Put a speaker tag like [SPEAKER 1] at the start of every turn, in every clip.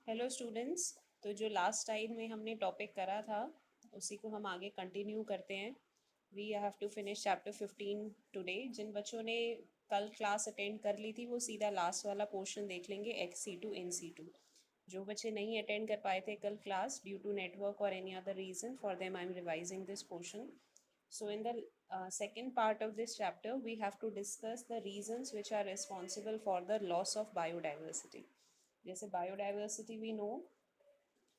[SPEAKER 1] Hello students. तो जो last time में हमने टॉपिक करा था उसी को हम आगे कंटिन्यू करते हैं। We have to finish chapter 15 today. जिन बच्चों ने कल क्लास अटेंड कर ली थी वो सीधा लास्ट वाला पोर्शन देख लेंगे, X C two in C two. जो बच्चे नहीं अटेंड कर पाए थे कल क्लास ड्यू टू नेटवर्क और any other reason, for them I am revising this portion. So in the second part of this chapter, we have to discuss the reasons which are responsible for the loss of biodiversity. जैसे biodiversity we know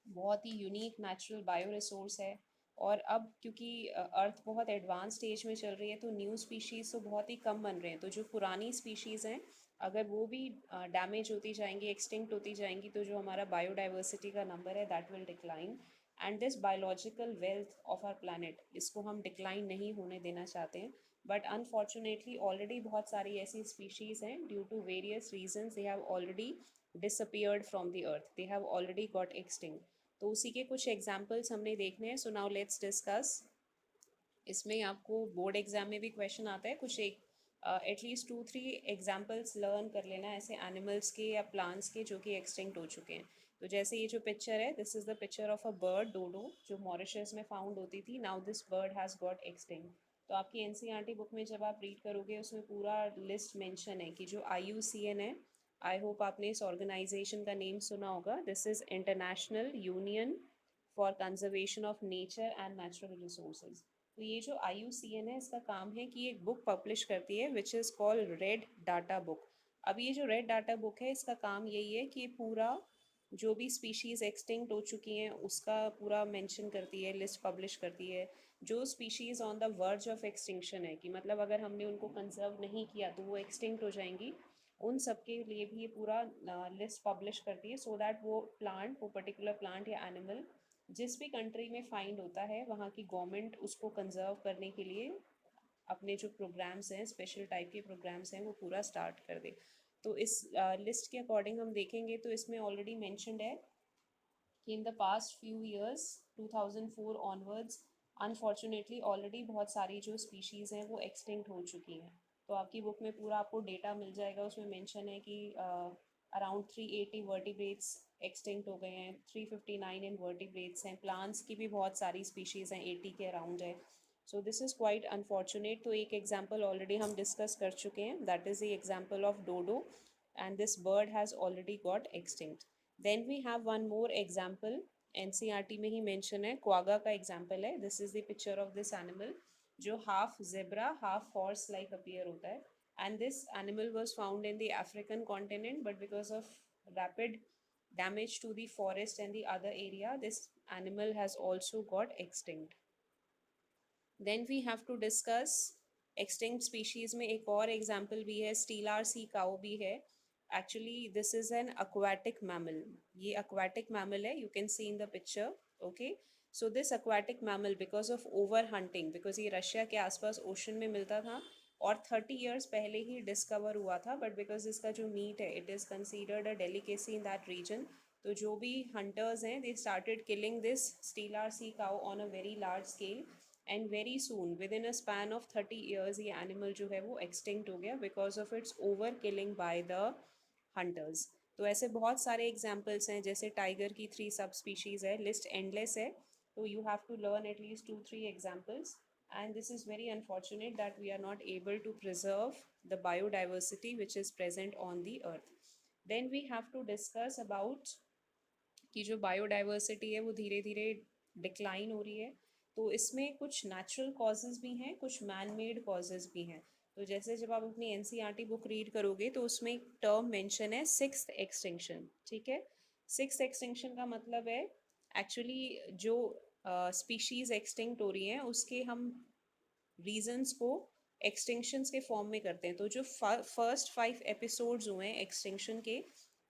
[SPEAKER 1] बहुत ही unique natural bio resource है। और अब क्योंकि अर्थ बहुत advance stage में चल रही है तो न्यू स्पीशीज़ तो बहुत ही कम बन रहे हैं। तो जो पुरानी स्पीशीज़ हैं अगर वो भी डैमेज होती जाएंगी, एक्सटिंक्ट होती जाएंगी, तो जो हमारा बायोडाइवर्सिटी का नंबर है that will decline. And this biological wealth of are planet, इसको हम डिक्लाइन नहीं होने देना चाहते हैं। बट अनफॉर्चुनेटली ऑलरेडी बहुत सारी ऐसी स्पीशीज़ हैं due to various reasons they have already disappeared from the earth, they have already got extinct. तो उसी के कुछ एग्जाम्पल्स हमने देखने हैं। So now let's discuss. इसमें आपको बोर्ड एग्जाम में भी क्वेश्चन आता है, कुछ एक एटलीस्ट 2-3 एग्जाम्पल्स लर्न कर लेना ऐसे एनिमल्स के या प्लांट्स के जो कि एक्सटिंक्ट हो चुके हैं। तो जैसे ये जो पिक्चर है, this is the picture of a bird dodo जो मॉरिशस में फाउंड होती थी। Now this bird has got extinct. तो आपकी एनसीईआरटी बुक में जब आप रीड करोगे उसमें पूरा लिस्ट मेंशन है कि जो आईयूसीएन है, आई होप आपने इस ऑर्गेनाइजेशन का नेम सुना होगा। This is international union for conservation of nature and natural resources. तो ये जो IUCN है इसका काम है कि एक बुक पब्लिश करती है विच is called red data book. अब ये जो रेड डाटा बुक है इसका काम यही है कि पूरा जो भी स्पीशीज़ एक्सटिंक्ट हो चुकी हैं उसका पूरा मेंशन करती है, लिस्ट पब्लिश करती है। जो species on the verge of extinction है कि मतलब अगर हमने उनको कंजर्व नहीं किया तो वो एक्सटिंक्ट हो जाएंगी, उन सब के लिए भी ये पूरा लिस्ट पब्लिश करती है। सो दैट वो पर्टिकुलर प्लांट या एनिमल जिस भी कंट्री में फाइंड होता है वहाँ की गवर्नमेंट उसको कंजर्व करने के लिए अपने जो प्रोग्राम्स हैं, स्पेशल टाइप के प्रोग्राम्स हैं, वो पूरा स्टार्ट कर दे। तो इस लिस्ट के अकॉर्डिंग हम देखेंगे तो इसमें ऑलरेडी मैंशनड है कि in the past few years 2004 onwards unfortunately already बहुत सारी जो स्पीशीज़ हैं वो एक्सटिंक्ट हो चुकी हैं। तो आपकी बुक में पूरा आपको डेटा मिल जाएगा, उसमें मेंशन है कि अराउंड 380 वर्टिब्रेट्स एक्सटिंक्ट हो गए हैं, 359 इन वर्टिब्रेट्स हैं। प्लांट्स की भी बहुत सारी स्पीशीज़ हैं, 80 के अराउंड है। So this is quite unfortunate. तो एक एग्जाम्पल ऑलरेडी हम डिस्कस कर चुके हैं, that is the example of dodo, and this bird has already got extinct. Then we have one more example, NCERT में ही मेंशन है, क्वागा का एग्जाम्पल है। This is the picture of this animal जो half zebra half horse like appear होता है। And this animal was found in the African continent, but because of rapid damage to the forest and the other area, this animal has also got extinct. Then we have to discuss extinct species में एक और example भी है, स्टीलार sea cow भी है। Actually this is an aquatic mammal, ये aquatic mammal है, you can see in the picture. Okay, so this aquatic mammal because of over hunting, because ये रशिया के आसपास ओशन में मिलता था और 30 years पहले ही डिस्कवर हुआ था, बट बिकॉज इसका जो मीट है it is considered a delicacy in that region, तो जो भी हंटर्स हैं they started killing this Steller sea cow on a very large scale. And very soon within a span of 30 years ये animal जो है वो extinct हो गया because of its over killing by the hunters. तो ऐसे बहुत सारे एग्जाम्पल्स हैं, जैसे टाइगर की 3 सब स्पीशीज़ है, लिस्ट एंडलेस है। तो you have to learn at least 2-3 examples, and this is very unfortunate that we are not able to preserve the biodiversity which is present on the earth. Then we have to discuss about कि जो biodiversity है वो धीरे धीरे decline हो रही है। तो इसमें कुछ नेचुरल कॉजेज़ भी हैं, कुछ मैन मेड कॉजेज़ भी हैं। तो जैसे जब आप अपनी एनसीईआरटी बुक रीड करोगे तो उसमें एक टर्म मेंशन है, सिक्स्थ एक्सटिंक्शन। ठीक है, सिक्स्थ एक्सटिंक्शन का मतलब है एक्चुअली जो स्पीशीज़ एक्सटिंक्ट हो रही हैं उसके हम रीजंस को एक्सटिंक्शंस के फॉर्म में करते हैं। तो जो फर्स्ट 5 एपिसोड्स हुए हैं एक्सटिंक्शन के,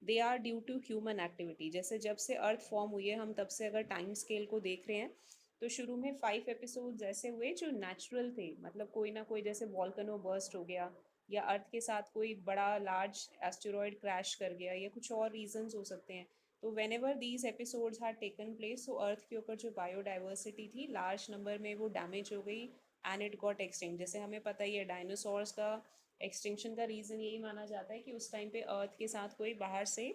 [SPEAKER 1] they are due to human activity. जैसे जब से अर्थ फॉर्म हुई है हम तब से अगर टाइम स्केल को देख रहे हैं तो शुरू में 5 एपिसोड्स ऐसे हुए जो नेचुरल थे, मतलब कोई ना कोई जैसे वॉल्कनो बर्स्ट हो गया या अर्थ के साथ कोई बड़ा लार्ज एस्टेरॉयड क्रैश कर गया या कुछ और रीजंस हो सकते हैं। तो when ever these episodes had taken place तो अर्थ के ऊपर जो बायोडाइवर्सिटी थी लार्ज नंबर में वो डैमेज हो गई एंड इट गॉट एक्सटिंक्ट। जैसे हमें पता ही है डायनासोर्स का एक्सटिंक्शन का रीज़न यही माना जाता है कि उस टाइम पे अर्थ के साथ कोई बाहर से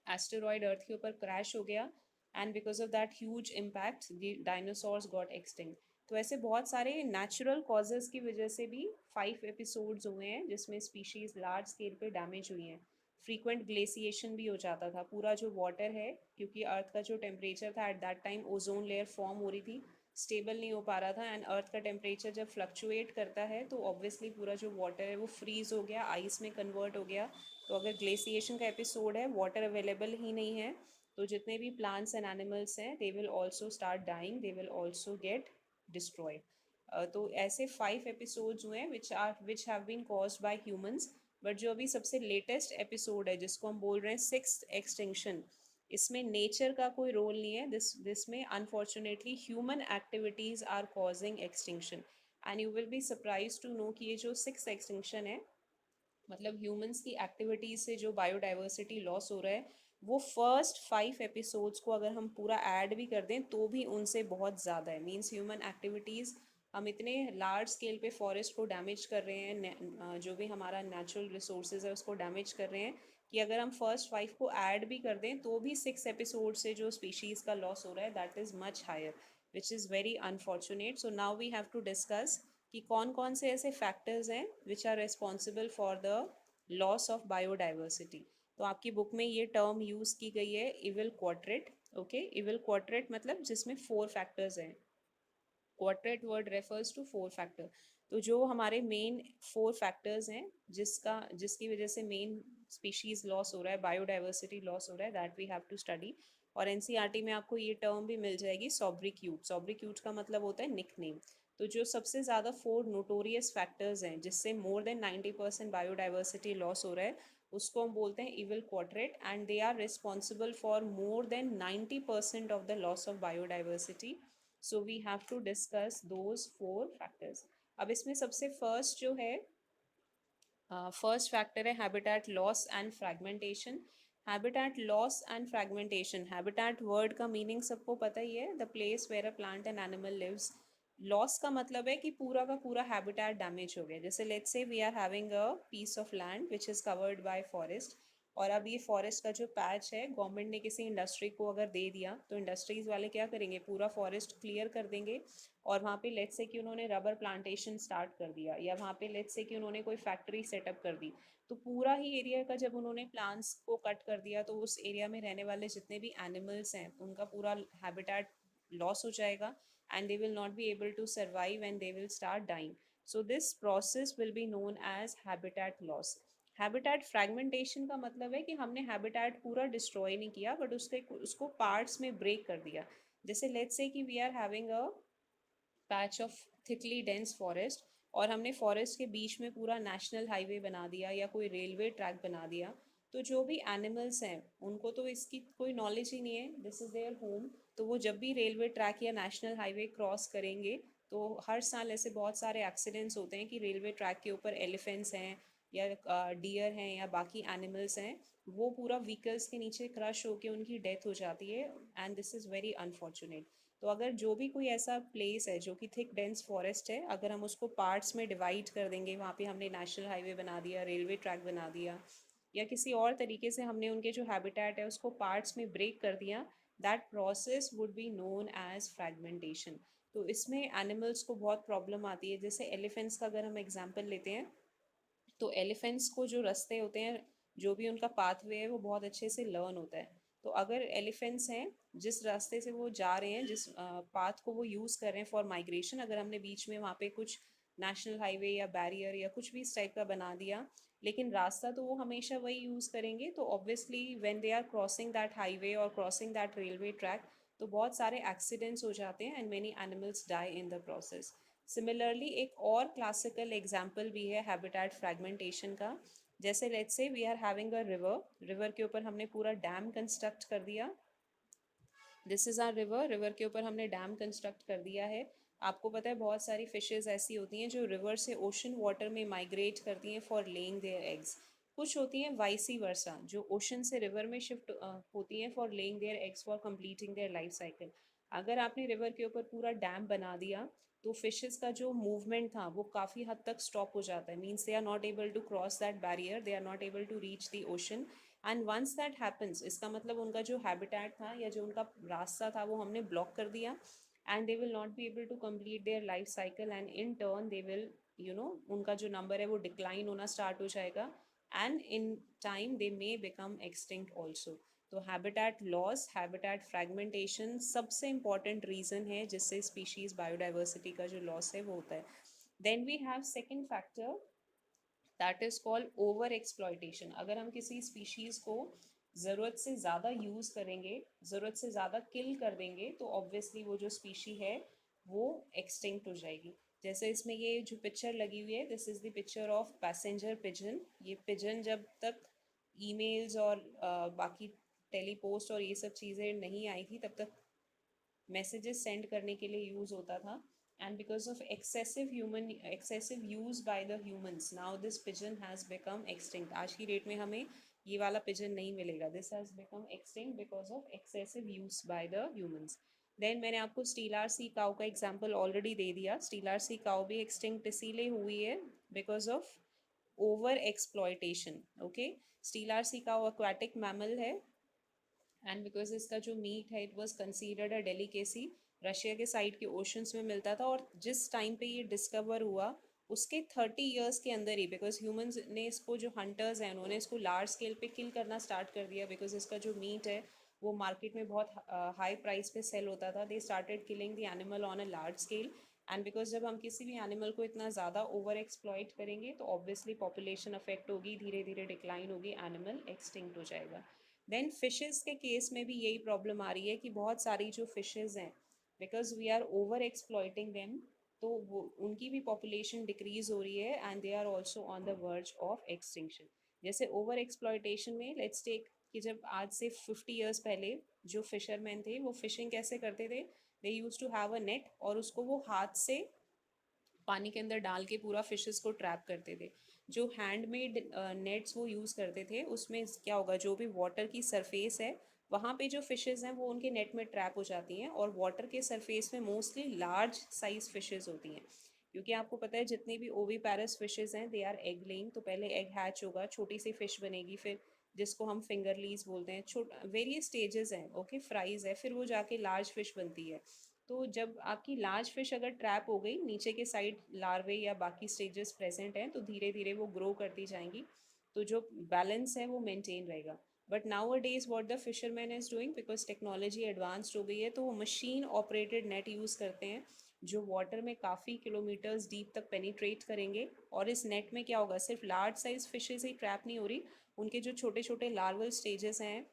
[SPEAKER 1] एस्टेरॉयड अर्थ के ऊपर क्रैश हो गया and because of that huge impact dinosaurs got extinct. तो ऐसे बहुत सारे नेचुरल कॉजेज़ की वजह से भी 5 एपिसोड्स हुए हैं जिसमें स्पीशीज़ लार्ज स्केल पे डैमेज हुई हैं। फ्रीक्वेंट ग्लेसिएशन भी हो जाता था, पूरा जो वाटर है, क्योंकि अर्थ का जो टेम्परेचर था at that time ozone layer form हो रही थी, स्टेबल नहीं हो पा रहा था, एंड अर्थ का टेम्परेचर जब फ्लक्चुएट करता है तो ऑब्वियसली पूरा जो वाटर है वो फ्रीज हो गया, आइस में कन्वर्ट हो गया। तो अगर ग्लेसिएशन का एपिसोड है, वाटर अवेलेबल ही नहीं है, तो जितने भी प्लांट्स एंड एनिमल्स हैं they will also start dying, they will also get destroyed. तो ऐसे 5 एपिसोड्स हुए हैं which have been caused by humans. But जो अभी सबसे लेटेस्ट एपिसोड है जिसको हम बोल रहे हैं सिक्स्थ एक्सटिंक्शन, इसमें नेचर का कोई रोल नहीं है, दिस में unfortunately human activities are causing extinction. And you will be surprise to know कि ये जो सिक्स एक्सटिंक्शन है, मतलब ह्यूमंस की एक्टिविटीज से जो बायोडाइवर्सिटी लॉस हो रहा है, वो फर्स्ट 5 एपिसोड्स को अगर हम पूरा ऐड भी कर दें तो भी उनसे बहुत ज़्यादा है। मीन्स ह्यूमन एक्टिविटीज़, हम इतने लार्ज स्केल पे फॉरेस्ट को डैमेज कर रहे हैं, जो भी हमारा नेचुरल रिसोर्सेज है उसको डैमेज कर रहे हैं, कि अगर हम फर्स्ट 5 को ऐड भी कर दें तो भी 6 एपिसोड से जो स्पीशीज़ का लॉस हो रहा है that is much higher, which is very unfortunate. So now we have to discuss कि कौन कौन से ऐसे फैक्टर्स हैं which are responsible for the loss of biodiversity. तो आपकी बुक में ये टर्म यूज़ की गई है, evil quadrate. Okay, evil quadrate मतलब जिसमें 4 फैक्टर्स हैं। Quadrate word refers to 4 factor. तो जो हमारे मेन 4 फैक्टर्स हैं जिसकी वजह से मेन स्पीशीज लॉस हो रहा है, बायोडाइवर्सिटी लॉस हो रहा है, that we have to study. और एनसीईआरटी में आपको ये टर्म भी मिल जाएगी, सॉब्रिक्यूट। सॉब्रिक्यूट का मतलब होता है निकनेम। तो जो सबसे ज़्यादा 4 नोटोरियस फैक्टर्स हैं जिससे मोर देन 90% बायोडाइवर्सिटी लॉस हो रहा है, उसको हम बोलते हैं evil quadrate, and they are responsible for more than 90% of the loss of biodiversity. So we have to discuss those 4 factors. अब इसमें सबसे फर्स्ट जो है, फर्स्ट फैक्टर है habitat loss and fragmentation. Habitat loss and fragmentation, habitat word का meaning सबको पता ही है, the place where a plant and animal lives. Loss का मतलब है कि पूरा का पूरा हैबिटेट डैमेज हो गया। जैसे let's say we are having a piece of land which is covered by forest, और अब ये फॉरेस्ट का जो पैच है गवर्नमेंट ने किसी इंडस्ट्री को अगर दे दिया, तो इंडस्ट्रीज़ वाले क्या करेंगे, पूरा फॉरेस्ट क्लियर कर देंगे, और वहाँ पे लेट्स से कि उन्होंने रबर प्लांटेशन स्टार्ट कर दिया, या वहाँ पे लेट्स से कि उन्होंने कोई फैक्ट्री सेटअप कर दी। तो पूरा ही एरिया का जब उन्होंने प्लांट्स को कट कर दिया, तो उस एरिया में रहने वाले जितने भी एनिमल्स हैं उनका पूरा हैबिटेट लॉस हो जाएगा, and they will not be able to survive and they will start dying. So this process will be known as habitat loss. Habitat fragmentation का मतलब है कि हमने हैबिटेट पूरा डिस्ट्रॉय नहीं किया, बट उसको पार्ट्स में ब्रेक कर दिया। जैसे लेट्स से कि we are having a patch of thickly dense forest, और हमने फॉरेस्ट के बीच में पूरा नेशनल हाईवे बना दिया या कोई रेलवे ट्रैक बना दिया। तो जो भी एनिमल्स हैं उनको तो इसकी कोई नॉलेज ही नहीं है, दिस इज़ देयर होम। तो वो जब भी रेलवे ट्रैक या नेशनल हाईवे क्रॉस करेंगे, तो हर साल ऐसे बहुत सारे एक्सीडेंट्स होते हैं कि रेलवे ट्रैक के ऊपर एलिफेंट्स हैं या डियर हैं या बाकी एनिमल्स हैं, वो पूरा व्हीकल्स के नीचे क्रश होकर उनकी डेथ हो जाती है, and this is very unfortunate. तो अगर जो भी कोई ऐसा प्लेस है जो कि थिक डेंस फॉरेस्ट है, अगर हम उसको पार्ट्स में डिवाइड कर देंगे, वहाँ पे हमने नेशनल हाईवे बना दिया, रेलवे ट्रैक बना दिया, या किसी और तरीके से हमने उनके जो हैबिटेट है उसको पार्ट्स में ब्रेक कर दिया, that process would be known as fragmentation. तो इसमें एनिमल्स को बहुत प्रॉब्लम आती है। जैसे एलिफेंट्स का अगर हम एग्जाम्पल लेते हैं, तो एलिफेंट्स को जो रास्ते होते हैं, जो भी उनका पाथवे है, वो बहुत अच्छे से लर्न होता है। तो अगर एलिफेंट्स हैं, जिस रास्ते से वो जा रहे हैं, जिस पाथ को वो यूज़ कर रहे हैं फॉर माइग्रेशन, अगर हमने बीच में वहाँ पे कुछ नेशनल हाईवे या बैरियर या कुछ भी इस टाइप का बना दिया, लेकिन रास्ता तो वो हमेशा वही यूज़ करेंगे, तो obviously when they are crossing that highway और क्रॉसिंग दैट रेलवे ट्रैक, तो बहुत सारे एक्सीडेंट्स हो जाते हैं and many animals die in the process. Similarly एक और क्लासिकल एग्जाम्पल भी है हैबिटेट फ्रैगमेंटेशन का। जैसे let's say we are having a river, river के ऊपर हमने पूरा डैम कंस्ट्रक्ट कर दिया, this is our river, river के ऊपर हमने डैम कंस्ट्रक्ट कर दिया है। आपको पता है बहुत सारी फिशेज़ ऐसी होती हैं जो रिवर से ओशन वाटर में माइग्रेट करती हैं फॉर लेइंग देयर एग्स। कुछ होती हैं वाइसी वर्सा, जो ओशन से रिवर में शिफ्ट होती हैं for laying their eggs for completing there life cycle. अगर आपने रिवर के ऊपर पूरा डैम बना दिया, तो फिशेज़ का जो मूवमेंट था वो काफ़ी हद तक स्टॉप हो जाता है, means they are not able to cross that barrier, they are not able to reach the ocean, and once that happens, इसका मतलब उनका जो हैबिटेट था या जो उनका रास्ता था वो हमने ब्लॉक कर दिया, and they will not be able to complete their life cycle, and in turn they will उनका जो नंबर है वो डिक्लाइन होना स्टार्ट हो जाएगा, and in time they may become extinct also. तो हैबिटेट लॉस, हैबिटेट फ्रैगमेंटेशन सबसे important reason है जिससे स्पीशीज़ बायोडाइवर्सिटी का जो लॉस है वो होता है। Then we have second factor, that is called over exploitation. अगर हम किसी स्पीशीज़ को ज़रूरत से ज़्यादा यूज़ करेंगे, ज़रूरत से ज़्यादा किल कर देंगे, तो ऑब्वियसली वो जो स्पीशी है वो एक्सटिंक्ट हो जाएगी। जैसे इसमें ये जो पिक्चर लगी हुई है, this is the picture of passenger pigeon. ये पिजन जब तक ईमेल्स और बाकी टेलीपोस्ट और ये सब चीज़ें नहीं आई थी तब तक मैसेजेस सेंड करने के लिए यूज़ होता था, and because of excessive use by the humans, now this pigeon has become extinct. आज की डेट में हमें ये वाला पिजन नहीं मिलेगा, this has become extinct because of excessive use by the humans. Then मैंने आपको स्टीलार सी काउ का एग्जाम्पल ऑलरेडी दे दिया। स्टीलार सी काउ भी एक्सटिंक्ट इसीलिए हुई है because of over exploitation. Okay, Steller sea cow aquatic mammal है, एंड बिकॉज इसका जो मीट है it was considered a delicacy, Russia के साइड के ओशंस में मिलता था, और जिस टाइम पे ये डिस्कवर हुआ उसके 30 ईयर्स के अंदर ही, बिकॉज ह्यूमंस ने इसको, जो हंटर्स हैं उन्होंने इसको लार्ज स्केल पे किल करना स्टार्ट कर दिया, बिकॉज इसका जो मीट है वो मार्केट में बहुत हाई प्राइस पे सेल होता था। दे started killing the animal on a large scale, and because जब हम किसी भी एनिमल को इतना ज़्यादा ओवर एक्सप्लॉइट करेंगे तो ऑब्वियसली पॉपुलेशन अफेक्ट होगी, धीरे धीरे डिक्लाइन होगी, एनिमल एक्सटिंक्ट हो जाएगा। देन फिशेस के केस में भी यही प्रॉब्लम आ रही है कि बहुत सारी जो फिशेस हैं, because we are over exploiting them, तो वो उनकी भी पॉपुलेशन डिक्रीज हो रही है, and they are also on the verge of extinction. जैसे ओवर एक्सप्लॉइटेशन में लेट्स टेक कि जब आज से 50 ईयर्स पहले जो फिशरमैन थे वो फिशिंग कैसे करते थे, they use to have a net, और उसको वो हाथ से पानी के अंदर डाल के पूरा फिशेस को ट्रैप करते थे। जो हैंडमेड नेट्स वो यूज़ करते थे उसमें क्या होगा, जो भी वाटर की सरफेस है वहाँ पे जो फिशेस हैं वो उनके नेट में ट्रैप हो जाती हैं, और वाटर के सरफेस में मोस्टली लार्ज साइज फिशेस होती हैं, क्योंकि आपको पता है जितनी भी ओवी पैरस फिशेस हैं दे आर एग लेइंग। तो पहले एग हैच होगा, छोटी सी फिश बनेगी, फिर जिसको हम फिंगरलीज बोलते हैं, छोटा वेरियस स्टेजेस हैं, ओके, फ्राइज है, फिर वो जाके लार्ज फिश बनती है। तो जब आपकी लार्ज फिश अगर ट्रैप हो गई, नीचे के साइड लार्वे या बाकी स्टेजेस प्रेजेंट हैं, तो धीरे धीरे वो ग्रो करती जाएंगी, तो जो बैलेंस है वो मेंटेन रहेगा। But now a days what the fisherman is doing, because technology advanced हो गई है, तो वो मशीन ऑपरेटेड नेट यूज़ करते हैं जो वाटर में काफ़ी किलोमीटर्स डीप तक पेनिट्रेट करेंगे, और इस नेट में क्या होगा, सिर्फ लार्ज साइज फिशेज ही ट्रैप नहीं हो रही, उनके जो छोटे छोटे लार्वल स्टेजेस हैं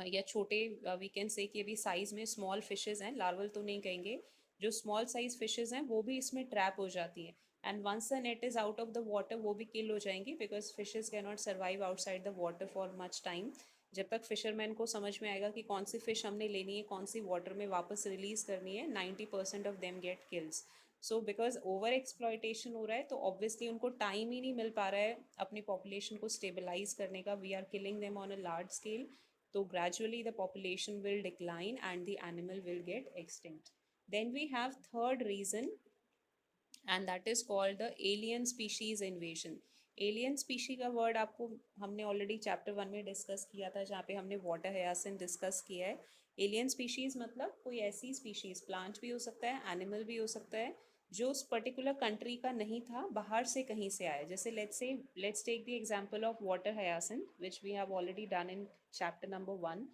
[SPEAKER 1] या छोटे, वी कैन से कि अभी साइज़ में स्मॉल फिशेस हैं, लार्वल तो नहीं कहेंगे, जो स्मॉल साइज फिशेस हैं वो भी इसमें ट्रैप हो जाती हैं, and once the net is out of the water वो भी किल हो जाएंगी, because fishes can not survive outside the water for much time. जब तक फिशरमैन को समझ में आएगा कि कौन सी फ़िश हमने लेनी है, कौन सी वाटर में वापस रिलीज़ करनी है, 90% of them get kills. So because over exploitation हो रहा है तो ऑब्वियसली उनको टाइम ही नहीं मिल पा रहा है अपनी पॉपुलेशन को स्टेबलाइज करने का, we are killing them on a large scale, so gradually the population will decline and the animal will get extinct. Then we have third reason, and that is called the alien species invasion. Alien species का word आपको हमने already chapter 1 में discuss किया था, जहाँ पे हमने water हयासिन discuss किया है। एलियन स्पीशीज़ मतलब कोई ऐसी स्पीशीज़, प्लांट भी हो सकता है, एनिमल भी हो सकता है, जो उस पर्टिकुलर कंट्री का नहीं था, बाहर से कहीं से आया। जैसे let's take the example of water hyacinth which we have already done in chapter number 1।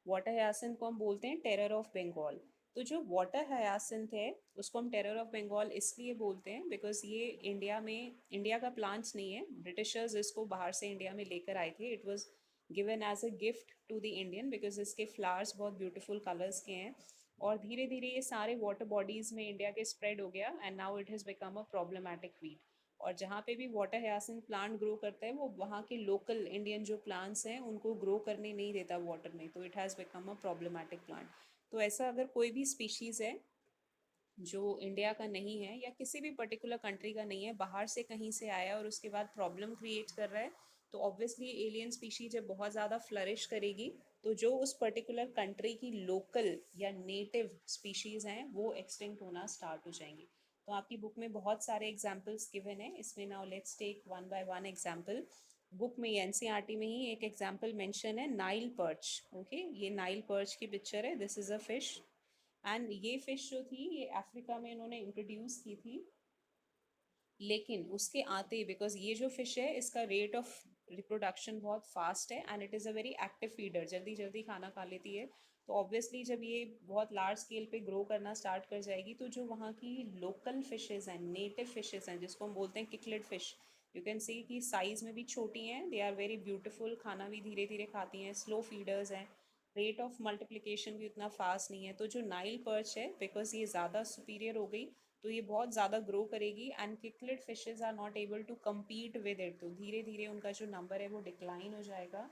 [SPEAKER 1] Water hyacinth को हम बोलते हैं टेरर ऑफ बंगाल। तो जो वाटर हयासिंथ है उसको हम टेरर ऑफ बंगाल इसलिए बोलते हैं बिकॉज ये इंडिया का प्लांट्स नहीं है, ब्रिटिशर्स इसको बाहर से इंडिया में लेकर आए थे। It was given as a gift to the Indian because इसके फ्लावर्स बहुत ब्यूटीफुल कलर्स के हैं, और धीरे धीरे ये सारे वाटर बॉडीज़ में इंडिया के स्प्रेड हो गया, and now it has become a problematic weed. और जहाँ पे भी वाटर हयासिन प्लांट ग्रो करता है वो वहाँ के लोकल इंडियन जो प्लांट्स हैं उनको ग्रो करने नहीं देता वाटर में, तो it has become a problematic plant. तो ऐसा अगर कोई भी स्पीशीज़ है जो इंडिया का नहीं है या किसी भी पर्टिकुलर कंट्री का नहीं है, बाहर से कहीं से आया और उसके बाद प्रॉब्लम क्रिएट कर रहा है, तो ऑब्वियसली एलियन स्पीशी जब बहुत ज़्यादा फ्लरिश करेगी तो जो उस पर्टिकुलर कंट्री की लोकल या नेटिव स्पीशीज़ हैं वो एक्सटिंक्ट होना स्टार्ट हो जाएंगी। तो आपकी बुक में बहुत सारे एग्जाम्पल्स गिवन है, इसमें now let's take one by one example. Book में एनसीईआरटी में ही एक एग्जाम्पल मेंशन है, नाइल पर्च। ओके, ये नाइल पर्च की पिक्चर है, this is a fish. And ये फिश जो थी ये अफ्रीका में इन्होंने इंट्रोड्यूस की थी, लेकिन उसके आते, बिकॉज ये जो फिश है इसका रेट ऑफ रिप्रोडक्शन बहुत फास्ट है and it is a very active feeder, जल्दी जल्दी खाना खा लेती है। तो ऑब्वियसली जब ये बहुत लार्ज स्केल पे ग्रो करना स्टार्ट कर जाएगी तो जो वहाँ की लोकल फिशेज़ हैं, नेटिव फिशेज़ हैं, जिसको हम बोलते हैं किकलेट फिश, यू कैन सी कि साइज़ में भी छोटी हैं, दे आर वेरी ब्यूटीफुल, खाना भी धीरे धीरे खाती हैं, स्लो फीडर्स हैं, रेट ऑफ मल्टीप्लिकेशन भी उतना फास्ट नहीं है। तो जो नाइल पर्च है, बिकॉज ये ज़्यादा सुपीरियर हो गई तो ये बहुत ज़्यादा ग्रो करेगी and cichlid fishes are not able to compete with it, तो धीरे धीरे उनका जो नंबर है वो डिक्लाइन हो जाएगा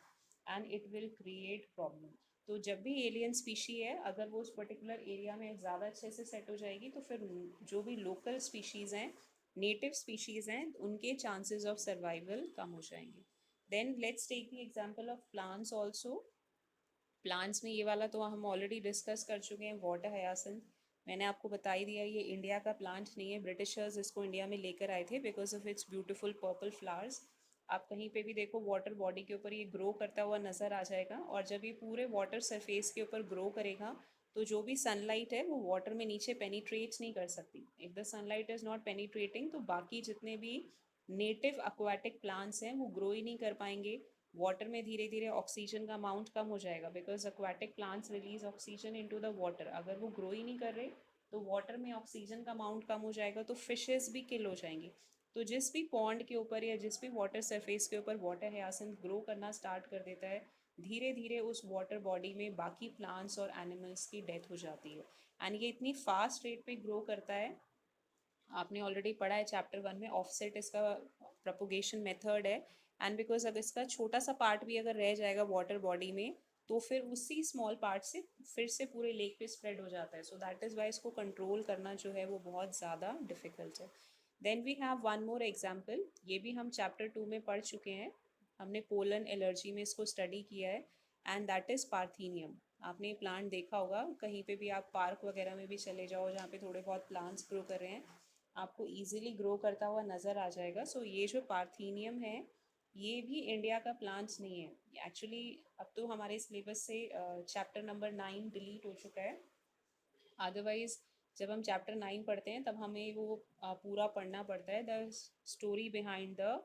[SPEAKER 1] and it will create problem. तो जब भी एलियन स्पीशी है, अगर वो उस पर्टिकुलर एरिया में ज़्यादा अच्छे से सेट हो जाएगी तो फिर जो भी लोकल स्पीशीज़ हैं, नेटिव स्पीशीज़ हैं, उनके चांसेस ऑफ सर्वाइवल कम हो जाएंगे। Then let's take the example of plants also. Plants में ये वाला तो हम ऑलरेडी डिस्कस कर चुके हैं, वाटर हयासिंथ। मैंने आपको बता ही दिया ये इंडिया का प्लांट नहीं है, ब्रिटिशर्स इसको इंडिया में लेकर आए थे because of it's beautiful purple flowers. आप कहीं पे भी देखो वाटर बॉडी के ऊपर ये ग्रो करता हुआ नज़र आ जाएगा, और जब ये पूरे वाटर सरफेस के ऊपर ग्रो करेगा तो जो भी सनलाइट है वो वाटर में नीचे पेनिट्रेट नहीं कर सकती। If the sunlight is not penetrating तो बाकी जितने भी नेटिव aquatic प्लांट्स हैं वो ग्रो ही नहीं कर पाएंगे। वाटर में धीरे धीरे ऑक्सीजन का अमाउंट कम हो जाएगा because aquatic plants release oxygen into the water. अगर वो ग्रो ही नहीं कर रहे तो वाटर में ऑक्सीजन का अमाउंट कम हो जाएगा, तो फिशेस भी किल हो जाएंगी। तो जिस भी पॉन्ड के ऊपर या जिस भी वाटर सरफेस के ऊपर वाटर हयासिंथ ग्रो करना स्टार्ट कर देता है, धीरे धीरे उस वाटर बॉडी में बाकी प्लांट्स और एनिमल्स की डेथ हो जाती है। एंड ये इतनी फास्ट रेट पे ग्रो करता है, आपने ऑलरेडी पढ़ा है चैप्टर 1 में, ऑफसेट इसका प्रोपोगेशन मेथड है। एंड बिकॉज अगर इसका छोटा सा पार्ट भी अगर रह जाएगा वाटर बॉडी में तो फिर उसी स्मॉल पार्ट से फिर से पूरे लेक पे स्प्रेड हो जाता है। सो दैट इज़ वाई इसको कंट्रोल करना जो है वो बहुत ज़्यादा डिफिकल्ट है। Then we have one more example, ये भी हम चैप्टर 2 में पढ़ चुके हैं, हमने पोलन एलर्जी में इसको स्टडी किया है, एंड दैट इज़ पार्थीनियम। आपने ये प्लांट देखा होगा, कहीं पे भी आप पार्क वगैरह में भी चले जाओ जहाँ पे थोड़े बहुत प्लांट्स ग्रो कर रहे हैं, आपको इजीली ग्रो करता हुआ नज़र आ जाएगा। सो ये जो पार्थीनियम है ये भी इंडिया का प्लांट्स नहीं है एक्चुअली। अब तो हमारे सिलेबस से चैप्टर नंबर 9 डिलीट हो चुका है, अदरवाइज जब हम चैप्टर 9 पढ़ते हैं तब हमें वो पूरा पढ़ना पड़ता है, the story behind the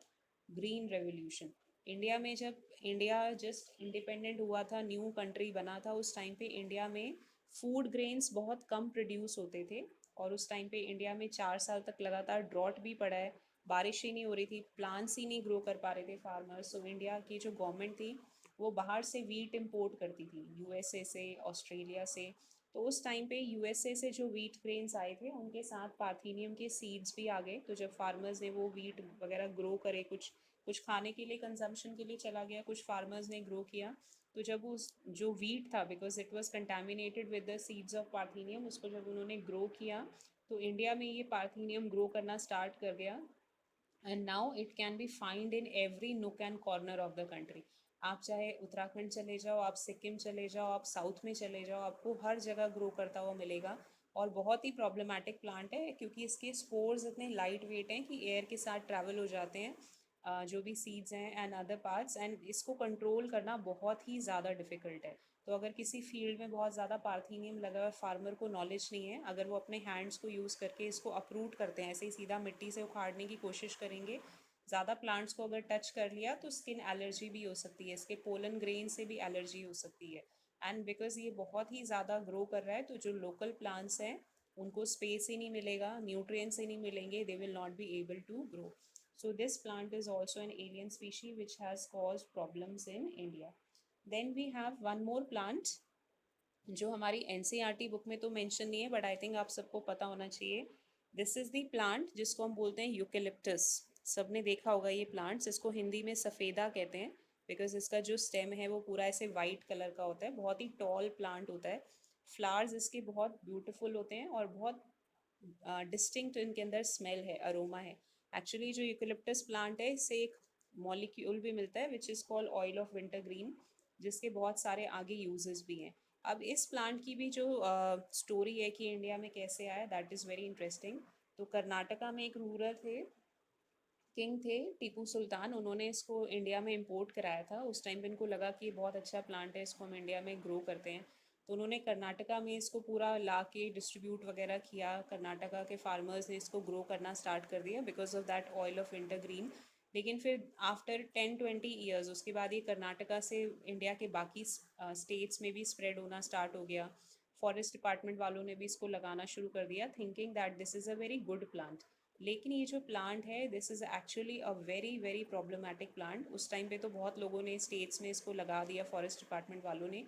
[SPEAKER 1] green revolution. India में जब इंडिया जस्ट इंडिपेंडेंट हुआ था, न्यू कंट्री बना था, उस टाइम पे इंडिया में फूड ग्रेन्स बहुत कम प्रोड्यूस होते थे, और उस टाइम पे इंडिया में 4 साल तक लगातार ड्रॉट भी पड़ा है, बारिश ही नहीं हो रही थी, प्लांट्स ही नहीं ग्रो कर पा रहे थे फार्मर्स। तो इंडिया की जो गवर्नमेंट थी वो बाहर से वीट इम्पोर्ट करती थी, यूएसए से, ऑस्ट्रेलिया से। तो उस टाइम पे यूएसए से जो वीट ग्रेन्स आए थे उनके साथ पार्थीनियम के सीड्स भी आ गए। तो जब फार्मर्स ने वो वीट वगैरह ग्रो करे, कुछ कुछ खाने के लिए, कंजम्पशन के लिए चला गया, कुछ फार्मर्स ने ग्रो किया, तो जब उस जो वीट था, because it was contaminated with the seeds of parthenium, उसको जब उन्होंने ग्रो किया तो इंडिया में ये पार्थीनियम ग्रो करना स्टार्ट कर गया, and now it can be find in every नुक and corner of the country. आप चाहे उत्तराखंड चले जाओ, आप सिक्किम चले जाओ, आप साउथ में चले जाओ, आपको हर जगह ग्रो करता हुआ मिलेगा। और बहुत ही प्रॉब्लमेटिक प्लांट है क्योंकि इसके स्पोर्स इतने लाइट वेट हैं कि एयर के साथ ट्रैवल हो जाते हैं, जो भी सीड्स हैं एंड अदर पार्ट्स, एंड इसको कंट्रोल करना बहुत ही ज़्यादा डिफिकल्ट है। तो अगर किसी फील्ड में बहुत ज़्यादा पार्थीनियम लगा हुआ, फार्मर को नॉलेज नहीं है, अगर वो अपने हैंड्स को यूज़ करके इसको अप्रूट करते हैं, ऐसे ही सीधा मिट्टी से उखाड़ने की कोशिश करेंगे, ज़्यादा प्लांट्स को अगर टच कर लिया तो स्किन एलर्जी भी हो सकती है, इसके पोलन ग्रेन से भी एलर्जी हो सकती है। एंड बिकॉज ये बहुत ही ज़्यादा ग्रो कर रहा है तो जो लोकल प्लांट्स हैं उनको स्पेस ही नहीं मिलेगा, न्यूट्रिएंट्स ही नहीं मिलेंगे, they will not be able to grow. So this plant is also an alien species which has caused problems in India. Then we have one more plant जो हमारी NCERT book में तो mention नहीं है but I think आप सबको पता होना चाहिए। दिस इज़ द प्लांट जिसको हम बोलते हैं यूकेलिप्टस। सबने देखा होगा ये प्लांट्स, इसको हिंदी में सफ़ेदा कहते हैं बिकॉज इसका जो स्टेम है वो पूरा ऐसे वाइट कलर का होता है, बहुत ही टॉल प्लांट होता है, फ्लावर्स इसके बहुत ब्यूटीफुल होते हैं और बहुत डिस्टिंक्ट इनके अंदर स्मेल है, अरोमा है। एक्चुअली जो यूकेलिप्टस प्लांट है इससे एक मॉलिक्यूल भी मिलता है विच is called oil of winter green, जिसके बहुत सारे आगे यूजेस भी हैं। अब इस प्लांट की भी जो स्टोरी है कि इंडिया में कैसे आया, दैट इज़ वेरी इंटरेस्टिंग। तो कर्नाटका में एक रूरर थे, किंग थे टीपू सुल्तान, उन्होंने इसको इंडिया में इंपोर्ट कराया था। उस टाइम पे इनको लगा कि बहुत अच्छा प्लांट है, इसको हम इंडिया में ग्रो करते हैं। तो उन्होंने कर्नाटका में इसको पूरा ला के डिस्ट्रीब्यूट वगैरह किया। कर्नाटका के फार्मर्स ने इसको ग्रो करना स्टार्ट कर दिया because of that oil of wintergreen. लेकिन फिर आफ्टर 10-20 ईयर्स उसके बाद ये कर्नाटका से इंडिया के बाकी स्टेट्स में भी स्प्रेड होना स्टार्ट हो गया। फॉरेस्ट डिपार्टमेंट वालों ने भी इसको लगाना शुरू कर दिया, thinking that this is a very good plant. लेकिन ये जो प्लांट है, this is actually a very very problematic plant. उस टाइम पे तो बहुत लोगों ने स्टेट्स में इसको लगा दिया, फॉरेस्ट डिपार्टमेंट वालों ने,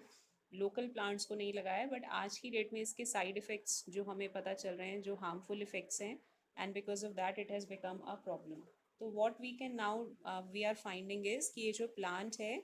[SPEAKER 1] लोकल प्लांट्स को नहीं लगाया। बट आज की डेट में इसके साइड इफ़ेक्ट्स जो हमें पता चल रहे हैं, जो हार्मफुल इफ़ेक्ट्स हैं, and because of that it has become a problem. तो what we can now we are finding is कि ये जो प्लांट है,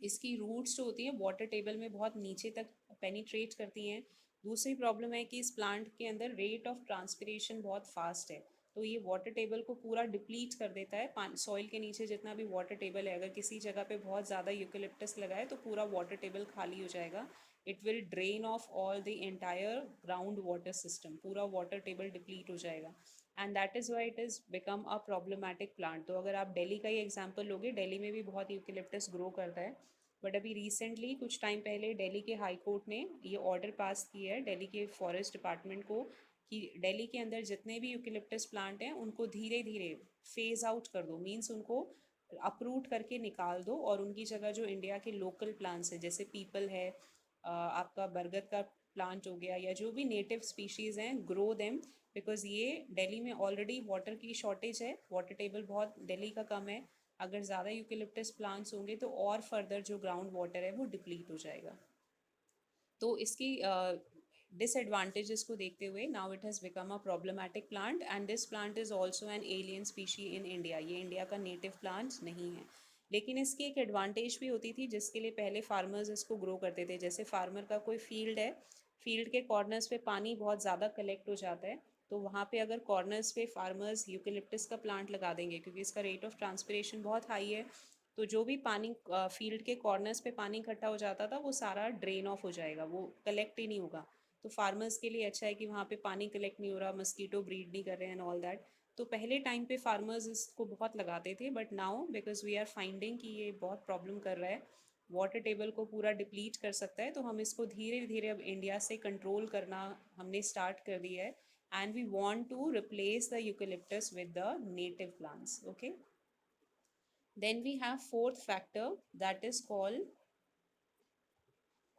[SPEAKER 1] इसकी रूट्स जो होती हैं वाटर टेबल में बहुत नीचे तक पेनिट्रेट करती हैं। दूसरी प्रॉब्लम है कि इस प्लांट के अंदर रेट ऑफ ट्रांसपिरेशन बहुत फास्ट है। तो ये वाटर टेबल को पूरा डिप्लीट कर देता है। सॉइल के नीचे जितना भी वाटर टेबल है, अगर किसी जगह पे बहुत ज़्यादा यूकेलिप्टस लगा है तो पूरा वाटर टेबल खाली हो जाएगा। It will drain of all the entire ground water system, पूरा वाटर टेबल डिप्लीट हो जाएगा। And that is why it is become a problematic plant. तो अगर आप दिल्ली का ही एग्जाम्पल लोगे, दिल्ली में भी बहुत यूकेलिप्टस ग्रो करता है। बट अभी रिसेंटली कुछ टाइम पहले दिल्ली के हाई कोर्ट ने ये ऑर्डर पास किया है दिल्ली के फॉरेस्ट डिपार्टमेंट को, कि दिल्ली के अंदर जितने भी यूकेलिप्टस प्लांट हैं उनको धीरे धीरे फेज आउट कर दो, मीन्स उनको अप्रूट करके निकाल दो, और उनकी जगह जो इंडिया के लोकल प्लांट्स हैं जैसे पीपल है, आपका बरगद का प्लांट हो गया, या जो भी नेटिव स्पीशीज़ हैं, ग्रो देम। बिकॉज ये दिल्ली में ऑलरेडी वाटर की शॉर्टेज है, वाटर टेबल बहुत दिल्ली का कम है। अगर ज़्यादा यूकेलिप्टस प्लांट्स होंगे तो और फर्दर जो ग्राउंड वाटर है वो डिप्लीट हो जाएगा। तो इसकी डिसएडवांटेजेस को देखते हुए now it has become a problematic plant, and this plant is also an alien species in India. ये इंडिया का नेटिव प्लांट नहीं है। लेकिन इसकी एक एडवांटेज भी होती थी जिसके लिए पहले फार्मर्स इसको ग्रो करते थे। जैसे फार्मर का कोई फील्ड है, फील्ड के कॉर्नर्स पे पानी बहुत ज़्यादा कलेक्ट हो जाता है, तो वहाँ पे अगर कॉर्नर्स पे फार्मर्स यूकेलिप्टस का प्लांट लगा देंगे, क्योंकि इसका रेट ऑफ ट्रांसपिरेशन बहुत हाई है, तो जो भी पानी फील्ड के कॉर्नर्स पे पानी इकट्ठा हो जाता था वो सारा ड्रेन ऑफ हो जाएगा, वो कलेक्ट ही नहीं होगा। तो फार्मर्स के लिए अच्छा है कि वहाँ पे पानी कलेक्ट नहीं हो रहा, मस्कीटो ब्रीड नहीं कर रहे हैं एंड ऑल दैट। तो पहले टाइम पे फार्मर्स इसको बहुत लगाते थे, but now because we are finding कि ये बहुत प्रॉब्लम कर रहा है, वाटर टेबल को पूरा डिप्लीट कर सकता है, तो हम इसको धीरे धीरे अब इंडिया से कंट्रोल करना हमने स्टार्ट कर दिया है। And we want to replace the eucalyptus with the native plants. Okay, then we have fourth factor, that is called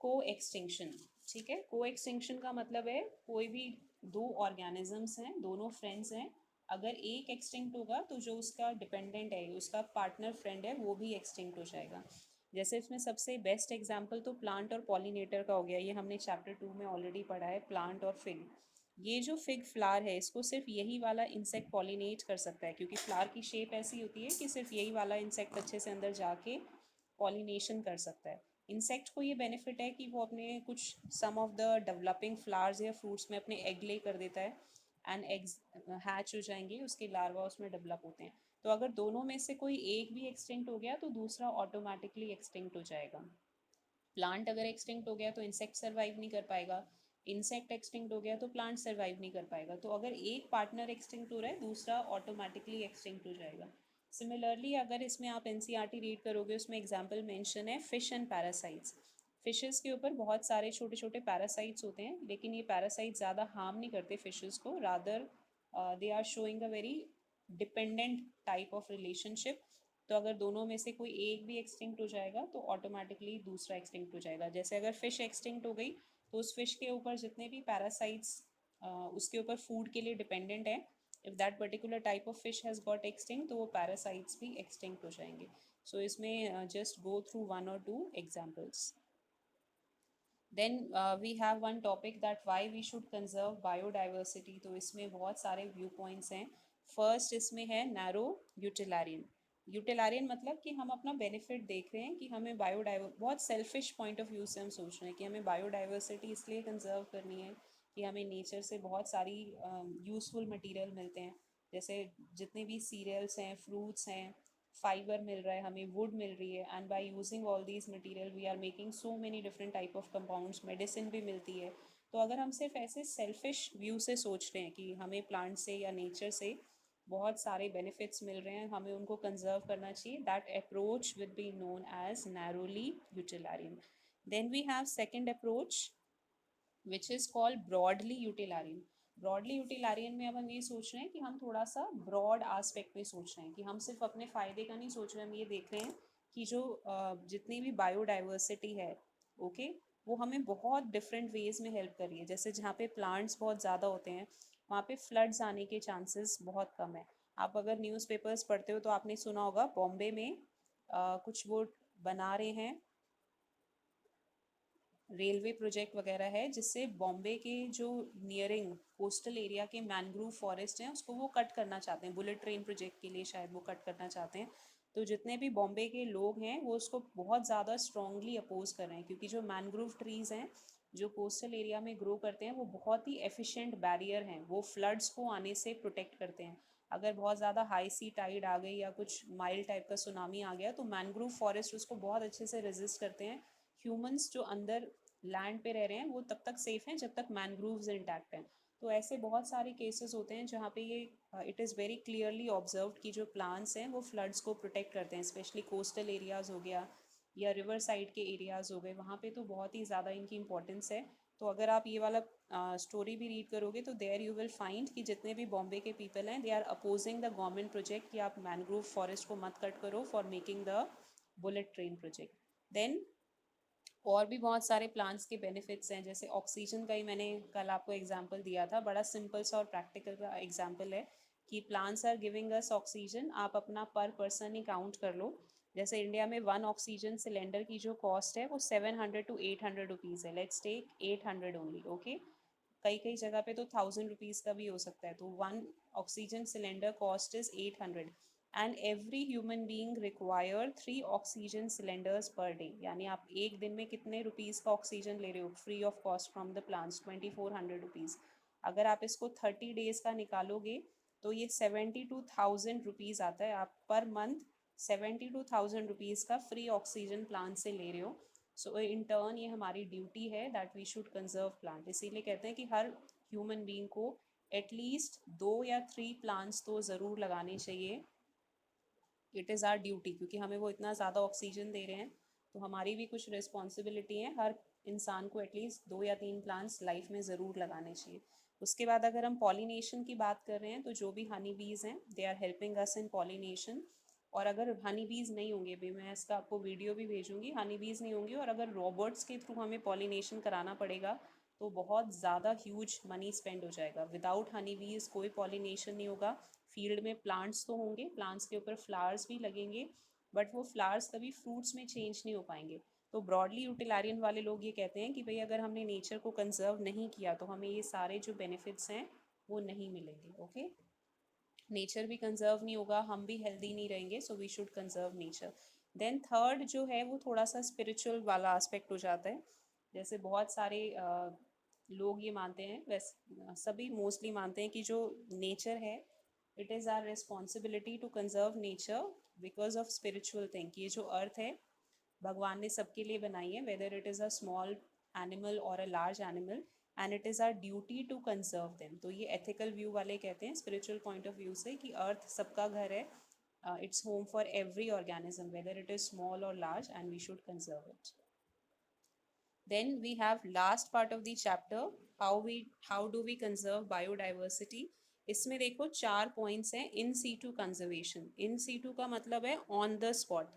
[SPEAKER 1] coextinction. ठीक है, को एक्सटिंक्शन का मतलब है कोई भी दो ऑर्गेनिजम्स हैं, दोनों फ्रेंड्स हैं, अगर एक एक्सटिंक्ट होगा तो जो उसका डिपेंडेंट है, उसका पार्टनर फ्रेंड है, वो भी एक्सटिंक्ट हो जाएगा। जैसे इसमें सबसे बेस्ट एग्जांपल तो प्लांट और पॉलिनेटर का हो गया, ये हमने चैप्टर 2 में ऑलरेडी पढ़ा है, प्लांट और फिग। ये जो फिग फ्लावर है, इसको सिर्फ यही वाला इंसेक्ट पॉलिनेट कर सकता है, क्योंकि फ्लावर की शेप ऐसी होती है कि सिर्फ यही वाला इंसेक्ट अच्छे से अंदर जाके पॉलिनेशन कर सकता है। इंसेक्ट को ये बेनिफिट है कि वो अपने कुछ सम ऑफ द डेवलपिंग फ्लावर्स या फ्रूट्स में अपने एग ले कर देता है, एंड एग्स हैच हो जाएंगे, उसके लार्वा उसमें डेवलप होते हैं। तो अगर दोनों में से कोई एक भी एक्सटिंक्ट हो गया तो दूसरा ऑटोमेटिकली एक्सटिंक्ट हो जाएगा। प्लांट अगर एक्सटिंक्ट हो गया तो इंसेक्ट सर्वाइव नहीं कर पाएगा, इंसेक्ट एक्सटिंक्ट हो गया तो प्लांट सर्वाइव नहीं कर पाएगा। तो अगर एक पार्टनर एक्सटिंक्ट हो रहा है, दूसरा ऑटोमेटिकली एक्सटिंक्ट हो जाएगा। सिमिलरली अगर इसमें आप एनसीईआरटी रीड करोगे, उसमें एग्जाम्पल मेंशन है फिश एंड पैरासाइट्स। फिशेस के ऊपर बहुत सारे छोटे छोटे पैरासाइट्स होते हैं, लेकिन ये पैरासाइट्स ज़्यादा हार्म नहीं करते फिशेस को, rather they are showing a very dependent type of relationship. तो अगर दोनों में से कोई एक भी एक्सटिंक्ट हो जाएगा तो ऑटोमेटिकली दूसरा एक्सटिंक्ट हो जाएगा। जैसे अगर फ़िश एक्सटिंक्ट हो गई तो उस फिश के ऊपर जितने भी पैरासाइट्स उसके ऊपर फूड के लिए डिपेंडेंट है, if that particular type of fish has got extinct तो वो पैरासाइट्स भी एक्सटिंक्ट हो जाएंगे। सो इसमें जस्ट गो थ्रू वन और two examples. Then we have one topic that why we should conserve biodiversity. तो इसमें बहुत सारे व्यू पॉइंट्स हैं। फर्स्ट इसमें है नैरो यूटिलारियन। यूटिलारियन मतलब कि हम अपना बेनिफिट देख रहे हैं, कि हमें बहुत सेल्फिश पॉइंट ऑफ व्यू से हम सोच रहे हैं कि हमें बायोडाइवर्सिटी इसलिए कंजर्व करनी है कि हमें नेचर से बहुत सारी यूज़फुल मटेरियल मिलते हैं। जैसे जितने भी सीरियल्स हैं, फ्रूट्स हैं, फाइबर मिल रहा है हमें, वुड मिल रही है, and by using all these material we are making so many different type of compounds, medicine भी मिलती है। तो अगर हम सिर्फ ऐसे सेल्फिश व्यू से सोच रहे हैं कि हमें प्लांट से या नेचर से बहुत सारे बेनिफिट्स मिल रहे हैं, हमें उनको कंजर्व करना चाहिए. That approach will be known as narrowly utilitarian. Then we have second approach which is called broadly utilitarian. Broadly utilitarian में अब हम ये सोच रहे हैं कि हम थोड़ा सा ब्रॉड आस्पेक्ट में सोच रहे हैं, कि हम सिर्फ अपने फ़ायदे का नहीं सोच रहे. हम ये देख रहे हैं कि जो जितनी भी बायोडाइवर्सिटी है, ओके, वो हमें बहुत डिफरेंट वेज में हेल्प कर रही है. जैसे जहाँ पे प्लांट्स बहुत ज़्यादा होते हैं वहाँ पे फ्लड्स आने के चांसेस बहुत कम है. आप अगर न्यूज़पेपर्स पढ़ते हो तो आपने सुना होगा बॉम्बे में कुछ वो बना रहे हैं, रेलवे प्रोजेक्ट वगैरह है, जिससे बॉम्बे के जो नियरिंग कोस्टल एरिया के मैनग्रोव फॉरेस्ट हैं उसको वो कट करना चाहते हैं. बुलेट ट्रेन प्रोजेक्ट के लिए शायद वो कट करना चाहते हैं. तो जितने भी बॉम्बे के लोग हैं वो उसको बहुत ज़्यादा स्ट्रांगली अपोज कर रहे हैं, क्योंकि जो मैनग्रोव ट्रीज़ हैं जो कोस्टल एरिया में ग्रो करते हैं वो बहुत ही एफिशिएंट बैरियर हैं. वो फ्लड्स को आने से प्रोटेक्ट करते हैं. अगर बहुत ज़्यादा हाई सी टाइड आ गई या कुछ माइल्ड टाइप का सुनामी आ गया तो मैनग्रोव फॉरेस्ट उसको बहुत अच्छे से रेजिस्ट करते हैं. ह्यूमंस जो अंदर लैंड पे रह रहे हैं वो तब तक सेफ हैं जब तक मैनग्रोव्स इंटैक्ट हैं. तो ऐसे बहुत सारे केसेस होते हैं जहाँ पे ये it is very clearly observed कि जो प्लांट्स हैं वो फ्लड्स को प्रोटेक्ट करते हैं. स्पेशली कोस्टल एरियाज़ हो गया या रिवर साइड के एरियाज़ हो गए, वहाँ पे तो बहुत ही ज़्यादा इनकी इंपॉर्टेंस है. तो अगर आप ये वाला स्टोरी भी रीड करोगे तो देयर यू विल फाइंड कि जितने भी बॉम्बे के पीपल हैं they are opposing the government project कि आप मैनग्रोव फॉरेस्ट को मत कट करो for making the bullet train project. Then और भी बहुत सारे प्लांट्स के बेनिफिट्स हैं. जैसे ऑक्सीजन का ही मैंने कल आपको एग्जांपल दिया था, बड़ा सिंपल सा और प्रैक्टिकल का एग्जांपल है कि plants are giving us oxygen. आप अपना पर पर्सन ही काउंट कर लो. जैसे इंडिया में वन ऑक्सीजन सिलेंडर की जो कॉस्ट है वो 700 to 800 रुपीज़ है. Let's take 800 only, okay. कई कई जगह पे तो 1000 रुपीज़ का भी हो सकता है. तो one oxygen cylinder cost is 800 and every human being require 3 oxygen cylinders per day. यानी आप एक दिन में कितने रुपीज़ का ऑक्सीजन ले रहे हो free of cost from the plants? 2400 rupees. अगर आप इसको 30 डेज़ का निकालोगे तो ये 72,000 रुपीज़ आता है. आप पर मंथ 72,000 रुपीज़ का फ्री ऑक्सीजन प्लांट से ले रहे हो. सो इन टर्न ये हमारी ड्यूटी है that we should conserve plant. इसीलिए कहते हैं कि हर ह्यूमन बीइंग को एटलीस्ट 2 या 3 प्लांट्स तो ज़रूर लगाने चाहिए. इट इज़ आर ड्यूटी, क्योंकि हमें वो इतना ज़्यादा ऑक्सीजन दे रहे हैं. तो हमारी भी कुछ रिस्पॉन्सिबिलिटी है. हर इंसान को एटलीस्ट 2 या 3 प्लांट्स लाइफ में ज़रूर लगाने चाहिए. उसके बाद अगर हम पॉलिनेशन की बात कर रहे हैं तो जो भी हनी बीज़ हैं they are helping us in pollination. और अगर हनी बीज़ नहीं होंगे भी, मैं इसका आपको वीडियो भी भेजूंगी, हनी बीज़ नहीं होंगे और अगर रॉबर्ट्स के थ्रू हमें पॉलिनेशन कराना पड़ेगा तो बहुत ज़्यादा ह्यूज मनी स्पेंड हो जाएगा. विदाउट हनी बीज़ कोई पॉलिनेशन नहीं होगा. फील्ड में प्लांट्स तो होंगे, प्लांट्स के ऊपर फ्लावर्स भी लगेंगे, बट वो फ्लावर्स कभी फ्रूट्स में चेंज नहीं हो पाएंगे. तो ब्रॉडली यूटिलारियन वाले लोग ये कहते हैं कि भाई अगर हमने नेचर को कंजर्व नहीं किया तो हमें ये सारे जो बेनिफिट्स हैं वो नहीं मिलेंगे. ओके, नेचर भी कंजर्व नहीं होगा, हम भी हेल्दी नहीं रहेंगे. So we should conserve nature. Then third जो है वो थोड़ा सा स्पिरिचुअल वाला एस्पेक्ट हो जाता है. जैसे बहुत सारे लोग ये मानते हैं, वैसे सभी मोस्टली मानते हैं कि जो नेचर है it is our responsibility to conserve nature because of spiritual thing. ये जो अर्थ है भगवान ने सबके लिए बनाई है, whether it is a small animal और a large animal, and it is our duty to conserve them. तो ये एथिकल व्यू वाले कहते हैं स्पिरिचुअल पॉइंट ऑफ व्यू से कि अर्थ सबका घर है. It's home for every organism whether it is small और large and we should conserve it. Then we have last part of the chapter, how do we conserve biodiversity. इसमें देखो 4 points हैं. In situ conservation. In situ का मतलब है on the spot,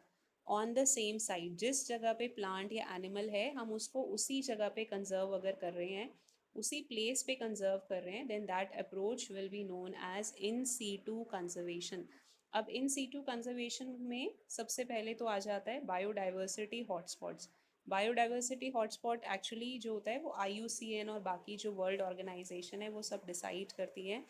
[SPEAKER 1] on the same site. जिस जगह पे plant या एनिमल है हम उसको उसी जगह पे कंजर्व अगर कर रहे हैं, उसी प्लेस पे कंजर्व कर रहे हैं, then that approach will be known as in situ conservation. अब इन सीटू कंजर्वेशन में सबसे पहले तो आ जाता है biodiversity hotspots. Biodiversity hotspot actually जो होता है वो IUCN और बाकी जो वर्ल्ड ऑर्गेनाइजेशन है वो सब डिसाइड करती हैं.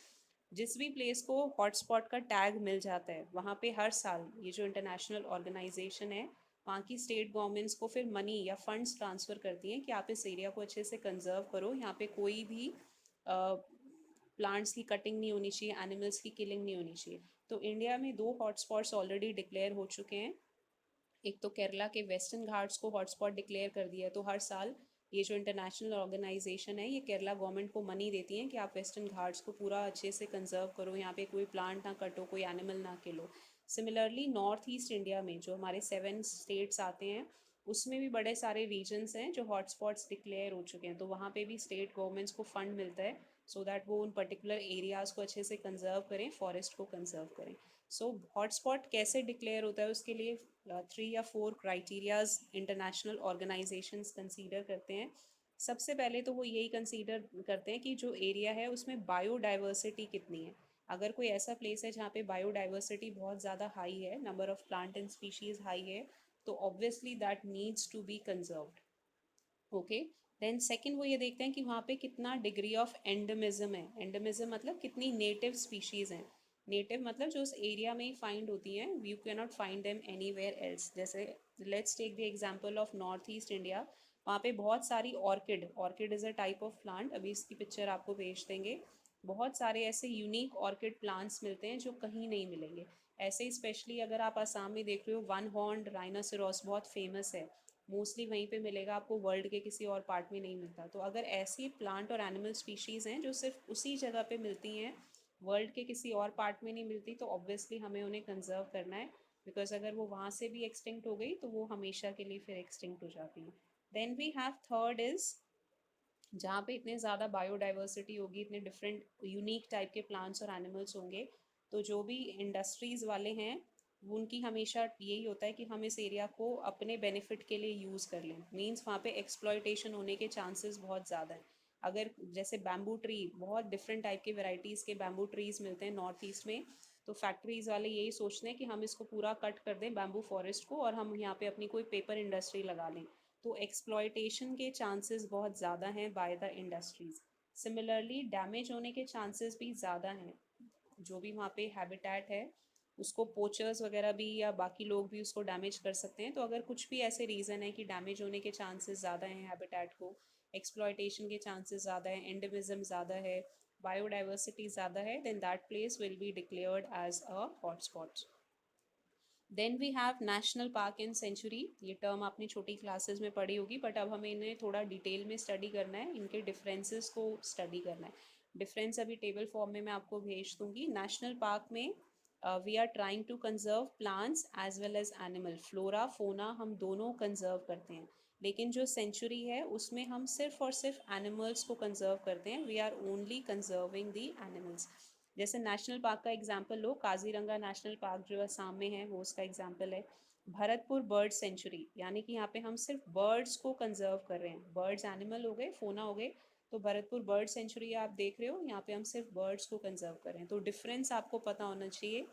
[SPEAKER 1] जिस भी प्लेस को हॉटस्पॉट का टैग मिल जाता है वहाँ पे हर साल ये जो इंटरनेशनल ऑर्गेनाइजेशन है वहाँ की स्टेट गवर्नमेंट्स को फिर मनी या फंड्स ट्रांसफ़र करती हैं कि आप इस एरिया को अच्छे से कंजर्व करो. यहाँ पे कोई भी प्लांट्स की कटिंग नहीं होनी चाहिए, एनिमल्स की किलिंग नहीं होनी चाहिए. तो इंडिया में 2 हॉटस्पॉट्स ऑलरेडी डिक्लेयर हो चुके हैं. एक तो केरला के वेस्टर्न घाट्स को हॉटस्पॉट डिक्लेयर कर दिया है, तो हर साल ये जो इंटरनेशनल ऑर्गेनाइजेशन है ये केरला गवर्नमेंट को मनी देती है कि आप वेस्टर्न घाट्स को पूरा अच्छे से कंजर्व करो, यहाँ पे कोई प्लांट ना कटो, कोई एनिमल ना kilo. Similarly north east India में जो हमारे 7 स्टेट्स आते हैं उसमें भी बड़े सारे रीजन्स हैं जो हॉटस्पॉट्स डिक्लेयर हो चुके हैं, तो वहाँ पे भी स्टेट गवर्नमेंट्स को फंड मिलता है सो दैट वो उन पर्टिकुलर एरियाज़ को अच्छे से कंजर्व करें, फॉरेस्ट को कंजर्व करें। सो हॉटस्पॉट कैसे डिक्लेयर होता है उसके लिए 3 या 4 क्राइटेरियाज इंटरनेशनल ऑर्गेनाइजेशंस कंसीडर करते हैं। सबसे पहले तो वो यही कंसीडर करते हैं कि जो एरिया है उसमें बायोडाइवर्सिटी कितनी है। अगर कोई ऐसा प्लेस है जहाँ पे बायोडाइवर्सिटी बहुत ज़्यादा हाई है, number of plant and species high है, तो obviously that needs to be conserved. Okay, then second वो ये देखते हैं कि वहाँ पे कितना डिग्री ऑफ एंडेमिज्म है। एंडेमिज्म मतलब कितनी नेटिव स्पीशीज़ हैं। नेटिव मतलब जो उस एरिया में ही फाइंड होती हैं, you can not find them anywhere else. जैसे let's take the example of north east India, वहाँ पे बहुत सारी orchid, orchid is a type of plant, अभी इसकी पिक्चर आपको भेज देंगे। बहुत सारे ऐसे यूनिक ऑर्किड प्लांट्स मिलते हैं जो कहीं नहीं मिलेंगे। ऐसे ही स्पेशली अगर आप आसाम में देख रहे हो, वन हॉर्न्ड राइनोसेरोस बहुत फेमस है, मोस्टली वहीं पे मिलेगा आपको, वर्ल्ड के किसी और पार्ट में नहीं मिलता। तो अगर ऐसी प्लांट और एनिमल स्पीशीज़ हैं जो सिर्फ उसी जगह पे मिलती हैं, वर्ल्ड के किसी और पार्ट में नहीं मिलती, तो ऑब्वियसली हमें उन्हें कंजर्व करना है, बिकॉज अगर वो वहाँ से भी एक्सटिंक्ट हो गई तो वो हमेशा के लिए फिर एक्सटिंक्ट हो जाती है। Then we have third is, जहाँ पे इतने ज़्यादा बायोडाइवर्सिटी होगी, इतने डिफरेंट यूनिक टाइप के प्लांट्स और एनिमल्स होंगे, तो जो भी इंडस्ट्रीज़ वाले हैं उनकी हमेशा यही होता है कि हम इस एरिया को अपने बेनिफिट के लिए यूज़ कर लें। मींस वहाँ पे एक्सप्लॉयटेशन होने के चांसेस बहुत ज़्यादा हैं। अगर जैसे बैम्बू ट्री, बहुत डिफरेंट टाइप के वेराइटीज़ के बैम्बू ट्रीज़ मिलते हैं नॉर्थ ईस्ट में, तो फैक्ट्रीज़ वाले यही सोचते हैं कि हम इसको पूरा कट कर दें बैम्बू फॉरेस्ट को और हम यहाँ पे अपनी कोई पेपर इंडस्ट्री लगा लें। तो एक्सप्लॉयटेशन के चांसेस बहुत ज़्यादा हैं by the industries. Similarly damage होने के चांसेस भी ज़्यादा हैं। जो भी वहाँ पे हैबिटेट है उसको पोचर्स वगैरह भी या बाकी लोग भी उसको डैमेज कर सकते हैं। तो अगर कुछ भी ऐसे रीज़न है कि डैमेज होने के चांसेस ज़्यादा हैं हैबिटेट को, एक्सप्लॉयटेशन के चांसेस ज़्यादा हैं, एंडेमिज्म ज़्यादा है, बायोडाइवर्सिटी ज़्यादा है, then that place will be declared as a hotspot. Then we have national park and sanctuary. ये टर्म आपने छोटी क्लासेस में पढ़ी होगी, बट अब हमें इन्हें थोड़ा डिटेल में स्टडी करना है, इनके डिफरेंसेस को स्टडी करना है। डिफरेंस अभी टेबल फॉर्म में मैं आपको भेज दूंगी। नेशनल पार्क में we are trying to conserve plants as well as animal, flora fauna हम दोनों कंजर्व करते हैं। लेकिन जो सेंचुरी है उसमें हम सिर्फ और सिर्फ एनिमल्स को कंजर्व करते हैं, we are only conserving the animals. जैसे नेशनल पार्क का एग्जांपल लो, काजीरंगा नेशनल पार्क जो असम में है वो उसका एग्जांपल है। भरतपुर बर्ड सेंचुरी, यानी कि यहाँ पे हम सिर्फ बर्ड्स को कंजर्व कर रहे हैं, बर्ड्स एनिमल हो गए, फोना हो गए, तो भरतपुर बर्ड सेंचुरी आप देख रहे हो, यहाँ पे हम सिर्फ बर्ड्स को कंजर्व कर रहे हैं। तो डिफरेंस आपको पता होना चाहिए।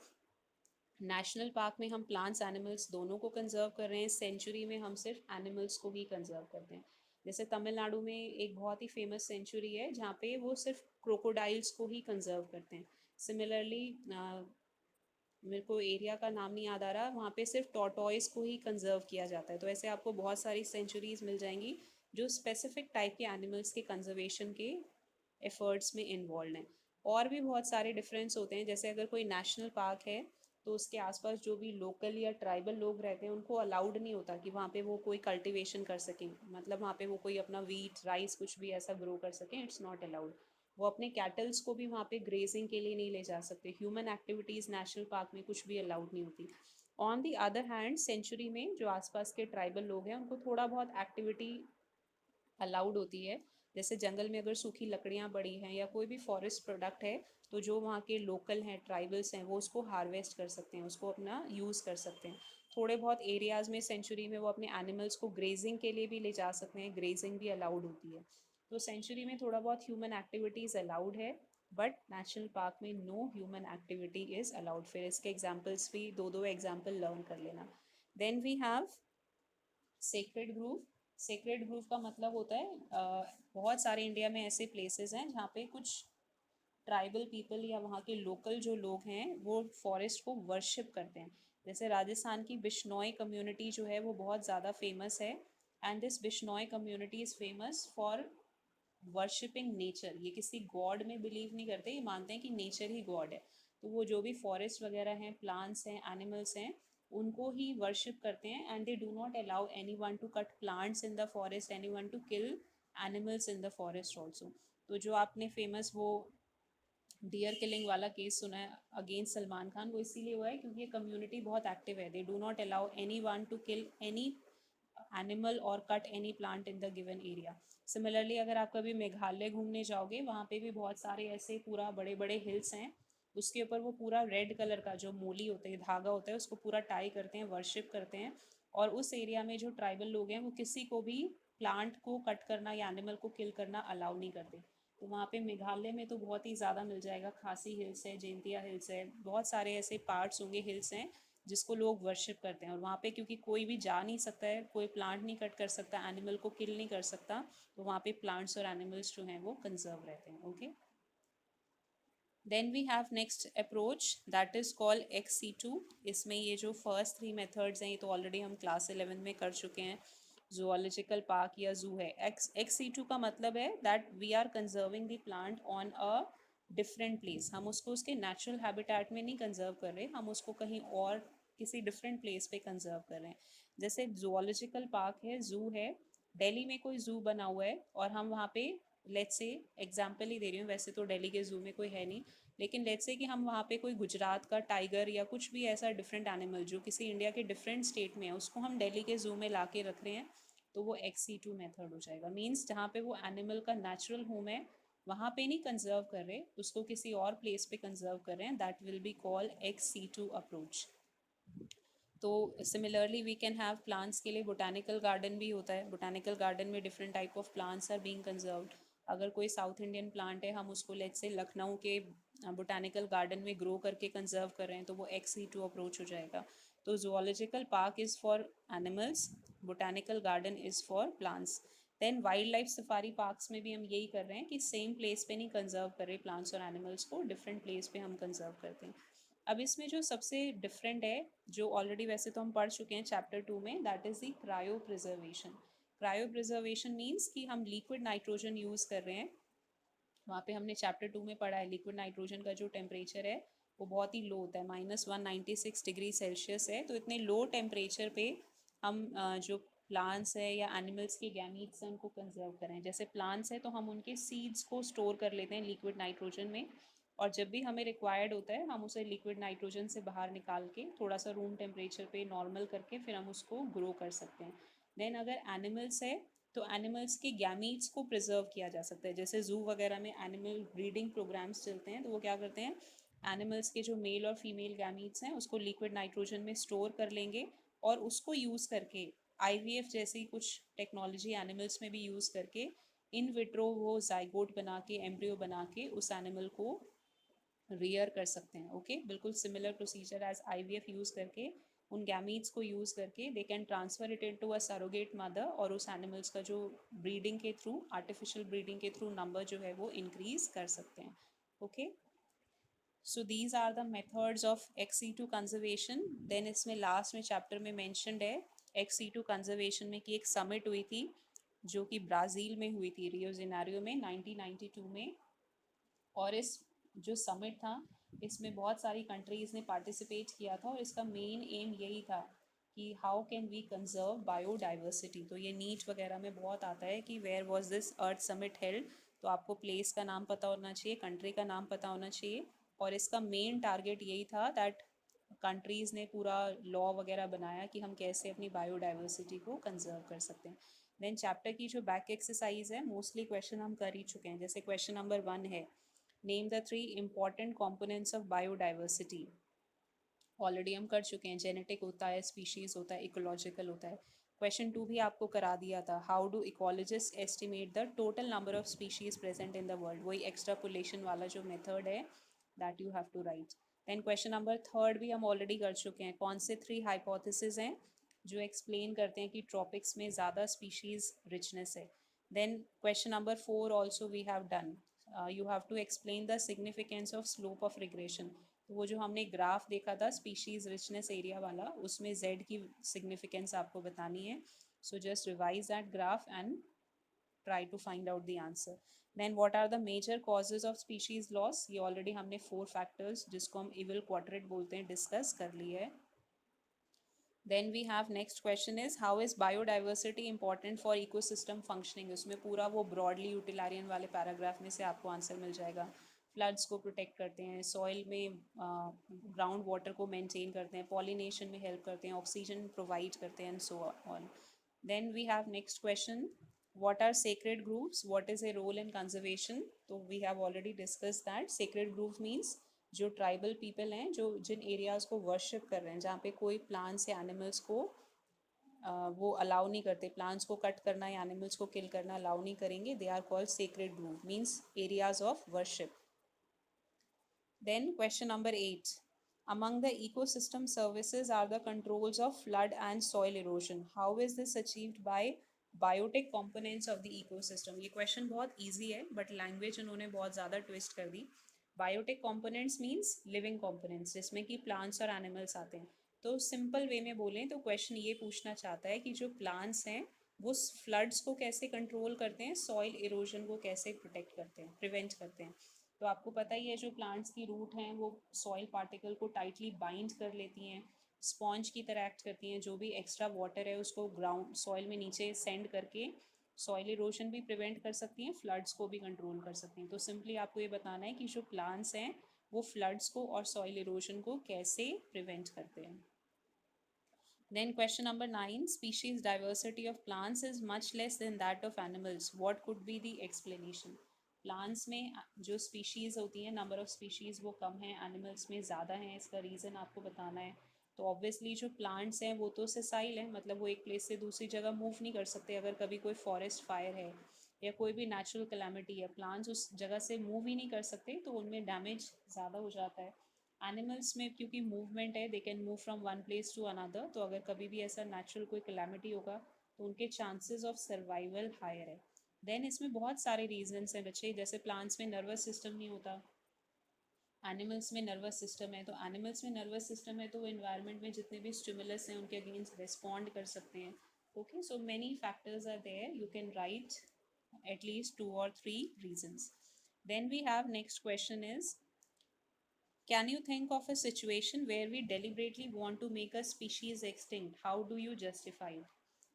[SPEAKER 1] नेशनल पार्क में हम प्लांट्स एनिमल्स दोनों को कंजर्व कर रहे हैं, सेंचुरी में हम सिर्फ एनिमल्स को ही कंजर्व करते हैं। जैसे तमिलनाडु में एक बहुत ही फेमस सेंचुरी है जहाँ पे वो सिर्फ क्रोकोडाइल्स को ही कंजर्व करते हैं। सिमिलरली मेरे को एरिया का नाम नहीं याद आ रहा, वहाँ पे सिर्फ टॉर्टॉइस को ही कंजर्व किया जाता है। तो ऐसे आपको बहुत सारी सेंचुरीज मिल जाएंगी जो स्पेसिफिक टाइप के एनिमल्स के कंजर्वेशन के एफर्ट्स में इन्वॉल्व हैं। और भी बहुत सारे डिफरेंस होते हैं, जैसे अगर कोई नेशनल पार्क है तो उसके आसपास जो भी लोकल या ट्राइबल लोग रहते हैं उनको अलाउड नहीं होता कि वहाँ पे वो कोई कल्टीवेशन कर सकें, मतलब वहाँ पे वो कोई अपना वीट राइस कुछ भी ऐसा ग्रो कर सकें, इट्स नॉट अलाउड। वो अपने कैटल्स को भी वहाँ पे ग्रेजिंग के लिए नहीं ले जा सकते। ह्यूमन एक्टिविटीज़ नेशनल पार्क में कुछ भी अलाउड नहीं होती। On the other hand sanctuary में जो आसपास के ट्राइबल लोग हैं उनको थोड़ा बहुत एक्टिविटी अलाउड होती है। जैसे जंगल में अगर सूखी लकड़ियाँ पड़ी हैं या कोई भी फॉरेस्ट प्रोडक्ट है, तो जो वहाँ के लोकल हैं, ट्राइबल्स हैं, वो उसको हार्वेस्ट कर सकते हैं, उसको अपना यूज़ कर सकते हैं। थोड़े बहुत एरियाज़ में सेंचुरी में वो अपने एनिमल्स को ग्रेजिंग के लिए भी ले जा सकते हैं, ग्रेजिंग भी अलाउड होती है। तो सेंचुरी में थोड़ा बहुत ह्यूमन एक्टिविटीज़ अलाउड है, बट नेशनल पार्क में no human activity is allowed. फिर इसके एग्जाम्पल्स भी दो दो एग्जाम्पल लर्न कर लेना। Then we have sacred grove. Sacred grove का मतलब होता है बहुत सारे इंडिया में ऐसे प्लेसेस हैं जहाँ पे कुछ ट्राइबल पीपल या वहाँ के लोकल जो लोग हैं वो फॉरेस्ट को वर्शिप करते हैं। जैसे राजस्थान की बिश्नोई कम्युनिटी जो है वो बहुत ज़्यादा फेमस है, and this Bishnoi community is famous for worshipping nature. ये किसी गॉड में बिलीव नहीं करते, ये मानते हैं कि नेचर ही गॉड है। तो वो जो भी फॉरेस्ट वगैरह हैं, प्लांट्स हैं, एनिमल्स हैं, उनको ही वर्शिप करते हैं, and they do not allow any one to cut plants in the forest, any one to kill animals in the forest also. तो जो आपने फेमस वो डियर किलिंग वाला केस सुना है अगेंस्ट सलमान खान, वो इसीलिए हुआ है क्योंकि ये कम्युनिटी बहुत एक्टिव है। They do not allow any one to kill any animal और cut any plant in the given area. Similarly अगर आप कभी मेघालय घूमने जाओगे, वहाँ पे भी बहुत सारे ऐसे पूरा बड़े बड़े हिल्स हैं, उसके ऊपर वो पूरा रेड कलर का जो मोली होता है, धागा होता है, उसको पूरा टाई करते हैं, वर्शिप करते हैं। और उस एरिया में जो ट्राइबल लोग हैं वो किसी को भी प्लांट को कट करना या एनिमल को किल करना अलाउ नहीं करते। तो वहाँ पे मेघालय में तो बहुत ही ज़्यादा मिल जाएगा, खासी हिल्स है, जैंतिया हिल्स है, बहुत सारे ऐसे पार्ट्स होंगे, हिल्स हैं जिसको लोग वर्शिप करते हैं। और वहाँ पे क्योंकि कोई भी जा नहीं सकता है, कोई प्लांट नहीं कट कर सकता, एनिमल को किल नहीं कर सकता, तो वहाँ पे प्लांट्स और एनिमल्स जो हैं वो कंजर्व रहते हैं। Okay, then we have next approach that is called XC2। इसमें ये जो फर्स्ट 3 मेथड्स हैं ये तो ऑलरेडी हम क्लास 11 में कर चुके हैं। जूलॉजिकल पार्क या जू है, XC2 का मतलब है that we are conserving the plant on a different place. हम उसको उसके नेचुरल हैबिटेट में नहीं कंजर्व कर रहे, हम उसको कहीं और किसी डिफरेंट प्लेस पे कंजर्व कर रहे हैं। जैसे जूलॉजिकल पार्क है, जू है, दिल्ली में कोई जू बना हुआ है और हम वहाँ पे, लेट्स से एग्जांपल ही दे रही हूँ, वैसे तो दिल्ली के जू में कोई है नहीं, लेकिन लेट्स से कि हम वहाँ पे कोई गुजरात का टाइगर या कुछ भी ऐसा डिफरेंट एनिमल जो किसी इंडिया के डिफरेंट स्टेट में है, उसको हम दिल्ली के जू में ला के रख रहे हैं, तो वो XC2 मेथड हो जाएगा। मीन्स जहाँ पे वो एनिमल का नेचुरल होम है वहाँ पे नहीं कंजर्व कर रहे, उसको किसी और प्लेस पे कंजर्व कर रहे हैं, that will be called XC2 approach. तो similarly we can have plants के लिए बोटानिकल गार्डन भी होता है, बोटानिकल गार्डन में different type of plants are being conserved. अगर कोई साउथ इंडियन प्लांट है, हम उसको लेट्स से लखनऊ के बोटानिकल गार्डन में ग्रो करके कंजर्व कर रहे हैं, तो वो XC2 अप्रोच हो जाएगा। तो zoological park is for animals, botanical garden is for plants. Then wild life safari parks में भी हम यही कर रहे हैं कि सेम प्लेस पे नहीं कंजर्व कर रहे प्लांट्स और एनिमल्स को, डिफरेंट प्लेस पे हम कंजर्व करते हैं। अब इसमें जो सबसे डिफरेंट है, जो ऑलरेडी वैसे तो हम पढ़ चुके हैं चैप्टर 2 में, that is the cryo preservation. Cryo preservation means कि हम लिक्विड नाइट्रोजन यूज़ कर रहे हैं। वहाँ पे हमने चैप्टर 2 में पढ़ा है लिक्विड नाइट्रोजन का जो टेम्परेचर है वो बहुत ही लो होता है, -196 डिग्री सेल्सियस है। तो इतने लो टेम्परेचर पे हम जो प्लांट्स है या एनिमल्स के गैमीट्स हैं उनको कंजर्व करें। जैसे प्लांट्स है तो हम उनके सीड्स को स्टोर कर लेते हैं लिक्विड नाइट्रोजन में, और जब भी हमें रिक्वायर्ड होता है हम उसे लिक्विड नाइट्रोजन से बाहर निकाल के थोड़ा सा रूम टेम्परेचर पे नॉर्मल करके फिर हम उसको ग्रो कर सकते हैं। देन अगर एनिमल्स है तो एनिमल्स के गैमीट्स को प्रिजर्व किया जा सकता है। जैसे जू वगैरह में एनिमल ब्रीडिंग प्रोग्राम्स चलते हैं, तो वो क्या करते हैं, एनिमल्स के जो मेल और फीमेल गैमीट्स हैं उसको लिक्विड नाइट्रोजन में स्टोर कर लेंगे, और उसको यूज़ करके IVF जैसी कुछ टेक्नोलॉजी एनिमल्स में भी यूज़ करके इन विट्रो वो जाइगोट बना के, एम्ब्रियो बना के उस एनिमल को रियर कर सकते हैं। ओके, बिल्कुल similar procedure as IVF use करके, उन गैमीट्स को यूज़ करके they can transfer it into a surrogate mother, और उस एनिमल्स का जो ब्रीडिंग के थ्रू, आर्टिफिशियल ब्रीडिंग के थ्रू नंबर जो है वो इंक्रीज कर सकते हैं। Okay, so these are the methods of XC2 कंजर्वेशन। देन इसमें लास्ट में चैप्टर में मैंशनड है XC2 कंजर्वेशन में कि एक समिट हुई थी जो कि ब्राज़ील में हुई थी, रियो जेनेरियो में 1992 में। और इस जो समिट था इसमें बहुत सारी कंट्रीज़ ने पार्टिसिपेट किया था, और इसका मेन एम यही था कि how can we conserve biodiversity. तो ये नीट वगैरह में बहुत आता है कि where was this earth summit held, तो आपको प्लेस का नाम पता होना चाहिए, कंट्री का नाम पता होना चाहिए, और इसका मेन टारगेट यही था दैट कंट्रीज़ ने पूरा लॉ वगैरह बनाया कि हम कैसे अपनी बायोडाइवर्सिटी को कंजर्व कर सकते हैं। देन चैप्टर की जो बैक एक्सरसाइज है, मोस्टली क्वेश्चन हम कर ही चुके हैं। जैसे क्वेश्चन नंबर 1 है, name the 3 important components of biodiversity. Already हम कर चुके हैं, जेनेटिक होता है, स्पीशीज़ होता है, इकोलॉजिकल होता है। क्वेश्चन 2 भी आपको करा दिया था, how do ecologist estimate the total number of species present in the world, वही एक्स्ट्रापोलेशन वाला जो मेथड है that you have to write. Then question number 3 भी हम ऑलरेडी कर चुके हैं, कौन से 3 हाइपोथेसिस हैं जो एक्सप्लेन करते हैं कि ट्रॉपिक्स में ज़्यादा स्पीशीज़ रिचनेस है। Then question number 4 also we have done, you have to explain the significance of slope of regression. तो वो जो हमने ग्राफ देखा था स्पीशीज़ रिचनेस एरिया वाला, उसमें Z की सिग्निफिकेंस आपको बतानी है। So just revise that graph and try to find out the answer. Then what are the major causes of species loss, ये ऑलरेडी हमने 4 फैक्टर्स जिसको हम इविल क्वाड्रेट बोलते हैं डिस्कस कर लिए है। Then we have next question is how is biodiversity important for ecosystem functioning. उसमें पूरा वो ब्रॉडली यूटिलारियन वाले पैराग्राफ में से आपको आंसर मिल जाएगा. फ्लड्स को प्रोटेक्ट करते हैं, सॉइल में ग्राउंड वाटर को मेंटेन करते हैं, पॉलिनेशन में हेल्प करते हैं, ऑक्सीजन प्रोवाइड करते हैं and so on. Then we have next question, what are sacred groves, what is a role in conservation. तो we have already discussed that sacred grove means जो tribal people हैं, जो जिन areas को worship कर रहे हैं, जहाँ पे कोई प्लांट्स या एनिमल्स को वो अलाउ नहीं करते, प्लांट्स को कट करना या एनिमल्स को किल करना अलाउ नहीं करेंगे, they are called sacred grove, means areas of worship. Then question number 8. Among the ecosystem services are the controls of flood and soil erosion. How is this achieved by biotic components of the ecosystem? ये question बहुत easy है but language उन्होंने बहुत ज़्यादा twist कर दी. Biotic components means living components जिसमें कि plants और animals आते हैं. तो simple way में बोलें तो question ये पूछना चाहता है कि जो plants हैं वो फ्लड्स को कैसे कंट्रोल करते हैं, सॉइल इरोजन को कैसे प्रोटेक्ट करते हैं, प्रिवेंट करते हैं. तो आपको पता ही है जो प्लांट्स की रूट हैं वो सॉइल पार्टिकल को टाइटली बाइंड कर लेती हैं, स्पॉन्ज की तरह एक्ट करती हैं, जो भी एक्स्ट्रा वाटर है उसको ग्राउंड सॉइल में नीचे सेंड करके सॉइल इरोजन भी प्रिवेंट कर सकती हैं, फ्लड्स को भी कंट्रोल कर सकती हैं. तो सिंपली आपको ये बताना है कि जो प्लांट्स हैं वो फ्लड्स को और सॉइल इरोजन को कैसे प्रिवेंट करते हैं. Then question number 9, species diversity of plants is much less than that of animals. What could be the explanation? Plants में जो स्पीशीज़ होती हैं, नंबर ऑफ़ स्पीशीज़ वो कम है, एनिमल्स में ज़्यादा है, इसका रीज़न आपको बताना है. तो ऑब्वियसली जो प्लांट्स हैं वो तो सेसाइल हैं, मतलब वो एक प्लेस से दूसरी जगह मूव नहीं कर सकते. अगर कभी कोई फॉरेस्ट फायर है या कोई भी नेचुरल कैलामिटी है, प्लांट्स उस जगह से मूव ही नहीं कर सकते, तो उनमें डैमेज ज़्यादा हो जाता है. एनिमल्स में क्योंकि मूवमेंट है, they can move from one place to another, तो अगर कभी भी ऐसा नेचुरल कोई कैलामिटी होगा तो उनके चांसेस ऑफ सर्वाइवल हायर है. देन इसमें बहुत सारे रीजंस हैं बच्चे, जैसे प्लांट्स में नर्वस सिस्टम नहीं होता, एनिमल्स में नर्वस सिस्टम है. तो एनिमल्स में नर्वस सिस्टम है तो वो इन्वायरमेंट में जितने भी स्टिमुलस हैं उनके अगेंस्ट रिस्पॉन्ड कर सकते हैं. Okay, so many factors are there, you can write at least 2 or 3 reasons. Then we have next question is, can you think of a situation where we deliberately want to make a species extinct? How do you justify it?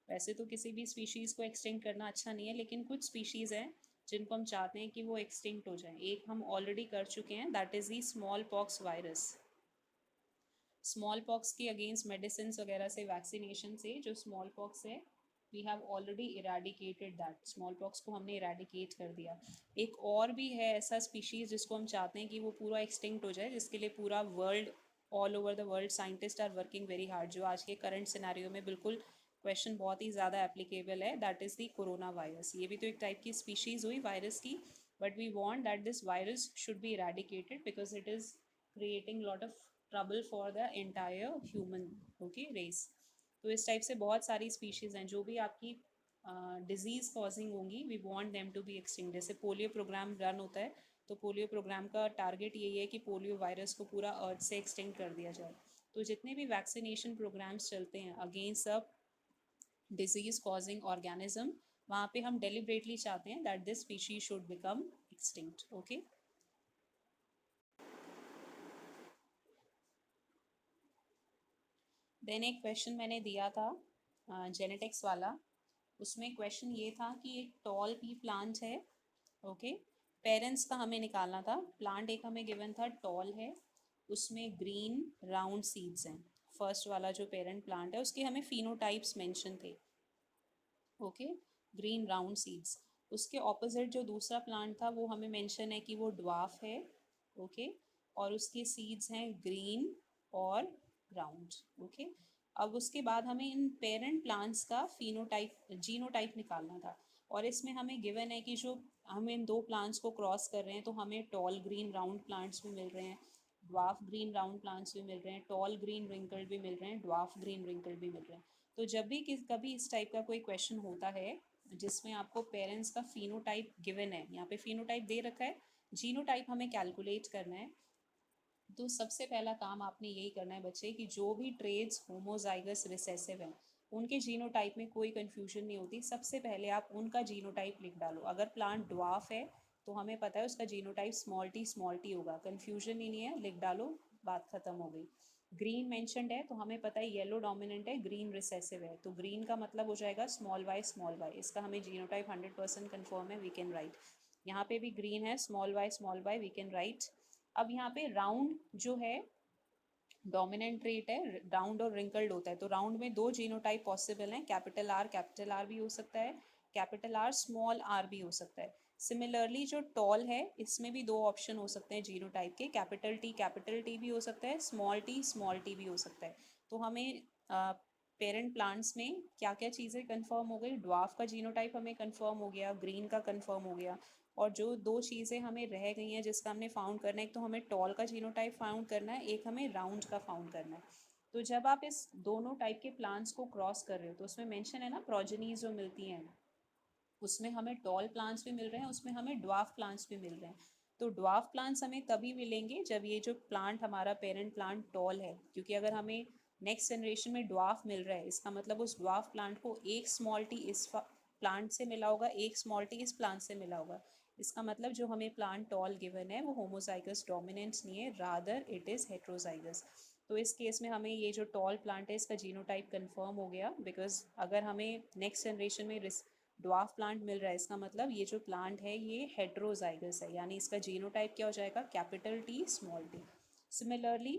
[SPEAKER 1] वैसे तो किसी भी species को extinct करना अच्छा नहीं है, लेकिन कुछ स्पीशीज़ हैं जिनको हम चाहते हैं कि वो एक्सटिंक्ट हो जाए. एक हम ऑलरेडी कर चुके हैं, that is the smallpox virus. Smallpox के अगेंस्ट मेडिसिन वगैरह से, वैक्सीनेशन से जो स्मॉल पॉक्स है, we have already eradicated that. Smallpox को हमने इरेडिकेट कर दिया. एक और भी है ऐसा स्पीशीज़ जिसको हम चाहते हैं कि वो पूरा एक्सटिंक्ट हो जाए, जिसके लिए पूरा world, all over the world scientist are working very hard, जो आज के करंट सिनेरियो में बिल्कुल क्वेश्चन बहुत ही ज़्यादा एप्लीकेबल है, that is the corona virus. ये भी तो एक टाइप की स्पीशीज़ हुई वायरस की, but we want that this virus should be eradicated because it is creating lot of trouble for the entire human okay race. तो इस टाइप से बहुत सारी स्पीशीज़ हैं जो भी आपकी डिजीज़ कॉजिंग होंगी, we want them to be extinct. जैसे पोलियो प्रोग्राम रन होता है, तो पोलियो प्रोग्राम का टारगेट यही है कि पोलियो वायरस को पूरा अर्थ से एक्सटिंक्ट कर दिया जाए. तो जितने भी वैक्सीनेशन प्रोग्राम्स चलते हैं against a disease causing organism, वहाँ पे हम डेलिब्रेटली चाहते हैं that this species should become extinct. Okay, then एक क्वेश्चन मैंने दिया था जेनेटिक्स वाला. उसमें क्वेश्चन ये था कि एक टॉल पी प्लांट है. ओके, पेरेंट्स का हमें निकालना था. प्लांट एक हमें गिवन था, टॉल है, उसमें ग्रीन राउंड सीड्स हैं. फर्स्ट वाला जो पेरेंट प्लांट है उसके हमें फिनोटाइप्स मेंशन थे. Okay, green round seeds. उसके ऑपोजिट जो दूसरा प्लांट था वो हमें मेंशन है कि वो ड्वार्फ है. ओके, और उसके सीड्स हैं ग्रीन और राउंड. ओके, अब उसके बाद हमें इन पेरेंट प्लांट्स का फिनोटाइप, जीनोटाइप निकालना था. और इसमें हमें गिवन है कि जो हम इन दो प्लांट्स को क्रॉस कर रहे हैं तो हमें टॉल ग्रीन राउंड प्लांट्स भी मिल रहे हैं, ड्वार्फ ग्रीन राउंड प्लांट्स भी मिल रहे हैं, टॉल ग्रीन रिंकल्ड भी मिल रहे हैं, ड्वार्फ ग्रीन रिंकल्ड भी मिल रहे हैं. तो जब भी कभी इस टाइप का कोई क्वेश्चन होता है जिसमें आपको पेरेंट्स का फिनोटाइप गिवन है, यहाँ पे फिनोटाइप दे रखा है, जीनोटाइप हमें कैलकुलेट करना है, तो सबसे पहला काम आपने यही करना है बच्चे कि जो भी ट्रेड्स होमोजाइगस रिसेसिव हैं उनके जीनोटाइप में कोई कन्फ्यूजन नहीं होती. सबसे पहले आप उनका जीनोटाइप लिख डालो. अगर प्लांट ड्वार्फ है तो हमें पता है उसका जीनोटाइप स्मॉल टी होगा, कन्फ्यूजन ही नहीं है, लिख डालो, बात ख़त्म हो गई. ग्रीन मेंशनड है तो हमें पता है येलो डोमिनेंट है, ग्रीन रिसेसिव है, तो ग्रीन का मतलब हो जाएगा स्मॉल वाई, इसका हमें जीनोटाइप 100% कन्फर्म है, वी कैन राइट। यहाँ पे भी ग्रीन है, small y, we can write. अब यहाँ पे राउंड जो है डोमिनेंट ट्रेट है, राउंड और रिंकल्ड होता है, तो राउंड में दो जीनोटाइप पॉसिबल हैं, कैपिटल आर भी हो सकता है, कैपिटल आर स्मॉल आर भी हो सकता है। सिमिलरली जो टॉल है इसमें भी दो ऑप्शन हो सकते हैं जीनोटाइप के, कैपिटल टी भी हो सकता है, स्मॉल टी भी हो सकता है। तो हमें पेरेंट प्लांट्स में क्या क्या चीज़ें कंफर्म हो गई, ड्वार्फ का जीनोटाइप हमें कंफर्म हो गया, ग्रीन का कंफर्म हो गया, और जो दो चीज़ें हमें रह गई हैं जिसका हमने फाउंड करना है, एक तो हमें टॉल का जीनोटाइप फाउंड करना है, एक हमें राउंड का फाउंड करना है। तो जब आप इस दोनों टाइप के प्लांट्स को क्रॉस कर रहे हो तो उसमें मेंशन है ना प्रोजेनीज जो मिलती हैं, उसमें हमें टॉल प्लांट्स भी मिल रहे हैं, उसमें हमें ड्वार्फ प्लांट्स भी मिल रहे हैं। तो ड्वार्फ प्लांट्स हमें तभी मिलेंगे जब ये जो प्लांट हमारा पेरेंट प्लांट टॉल है, क्योंकि अगर हमें नेक्स्ट जनरेशन में ड्वार्फ मिल रहा है इसका मतलब उस ड्वार्फ प्लांट को एक स्मॉल टी इस प्लांट से मिला होगा, एक स्मॉल टी इस प्लांट से मिला होगा। इसका मतलब जो हमें प्लांट टॉल गिवन है वो होमोजाइगस डोमिनेंट नहीं है, रादर इट इज़ हेट्रोजाइगस। तो इस केस में हमें ये जो टॉल प्लांट है इसका जीनोटाइप कंफर्म हो गया, बिकॉज अगर हमें नेक्स्ट जनरेशन में ड्वार्फ प्लांट मिल रहा है इसका मतलब ये जो प्लांट है ये हेट्रोजाइगस है, यानी इसका जीनोटाइप क्या हो जाएगा, capital T small T. Similarly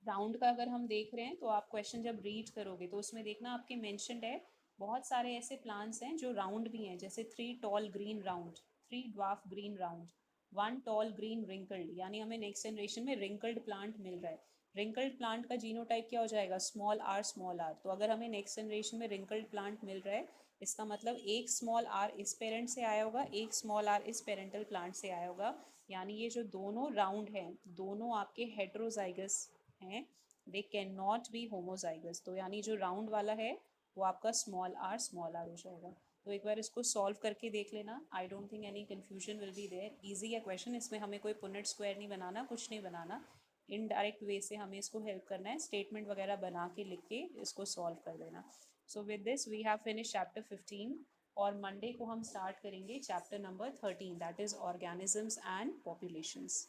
[SPEAKER 1] round का अगर हम देख रहे हैं तो आप क्वेश्चन जब रीड करोगे तो उसमें देखना आपके मेंशनड है बहुत सारे ऐसे प्लांट्स हैं जो राउंड भी हैं, जैसे 3 tall green round, 3 dwarf green round, 1 tall green wrinkled, यानी हमें नेक्स्ट जनरेशन में रिंकल्ड प्लांट मिल रहा है। रिंकल्ड प्लांट का जीनोटाइप क्या हो जाएगा, स्मॉल आर। तो अगर हमें नेक्स्ट जनरेशन में रिंकल्ड प्लांट मिल रहा है इसका मतलब एक स्मॉल आर इस पेरेंट से आया होगा, एक स्मॉल आर इस पेरेंटल प्लांट से आया होगा, यानी ये जो दोनों राउंड हैं दोनों आपके हेट्रोजाइगस हैं, they can not be homozygous. तो यानी जो राउंड वाला है वो आपका स्मॉल आर हो जाएगा। तो एक बार इसको सॉल्व करके देख लेना, I don't think any confusion will be there, easy है क्वेश्चन, इसमें हमें कोई पुनेट स्क्वायर नहीं बनाना, कुछ नहीं बनाना, इनडायरेक्ट वे से हमें इसको हेल्प करना है, स्टेटमेंट वगैरह बना के लिख के इसको सॉल्व कर देना। So with this we have finish chapter 15, और मंडे को हम स्टार्ट करेंगे chapter number 13, that is organisms and populations.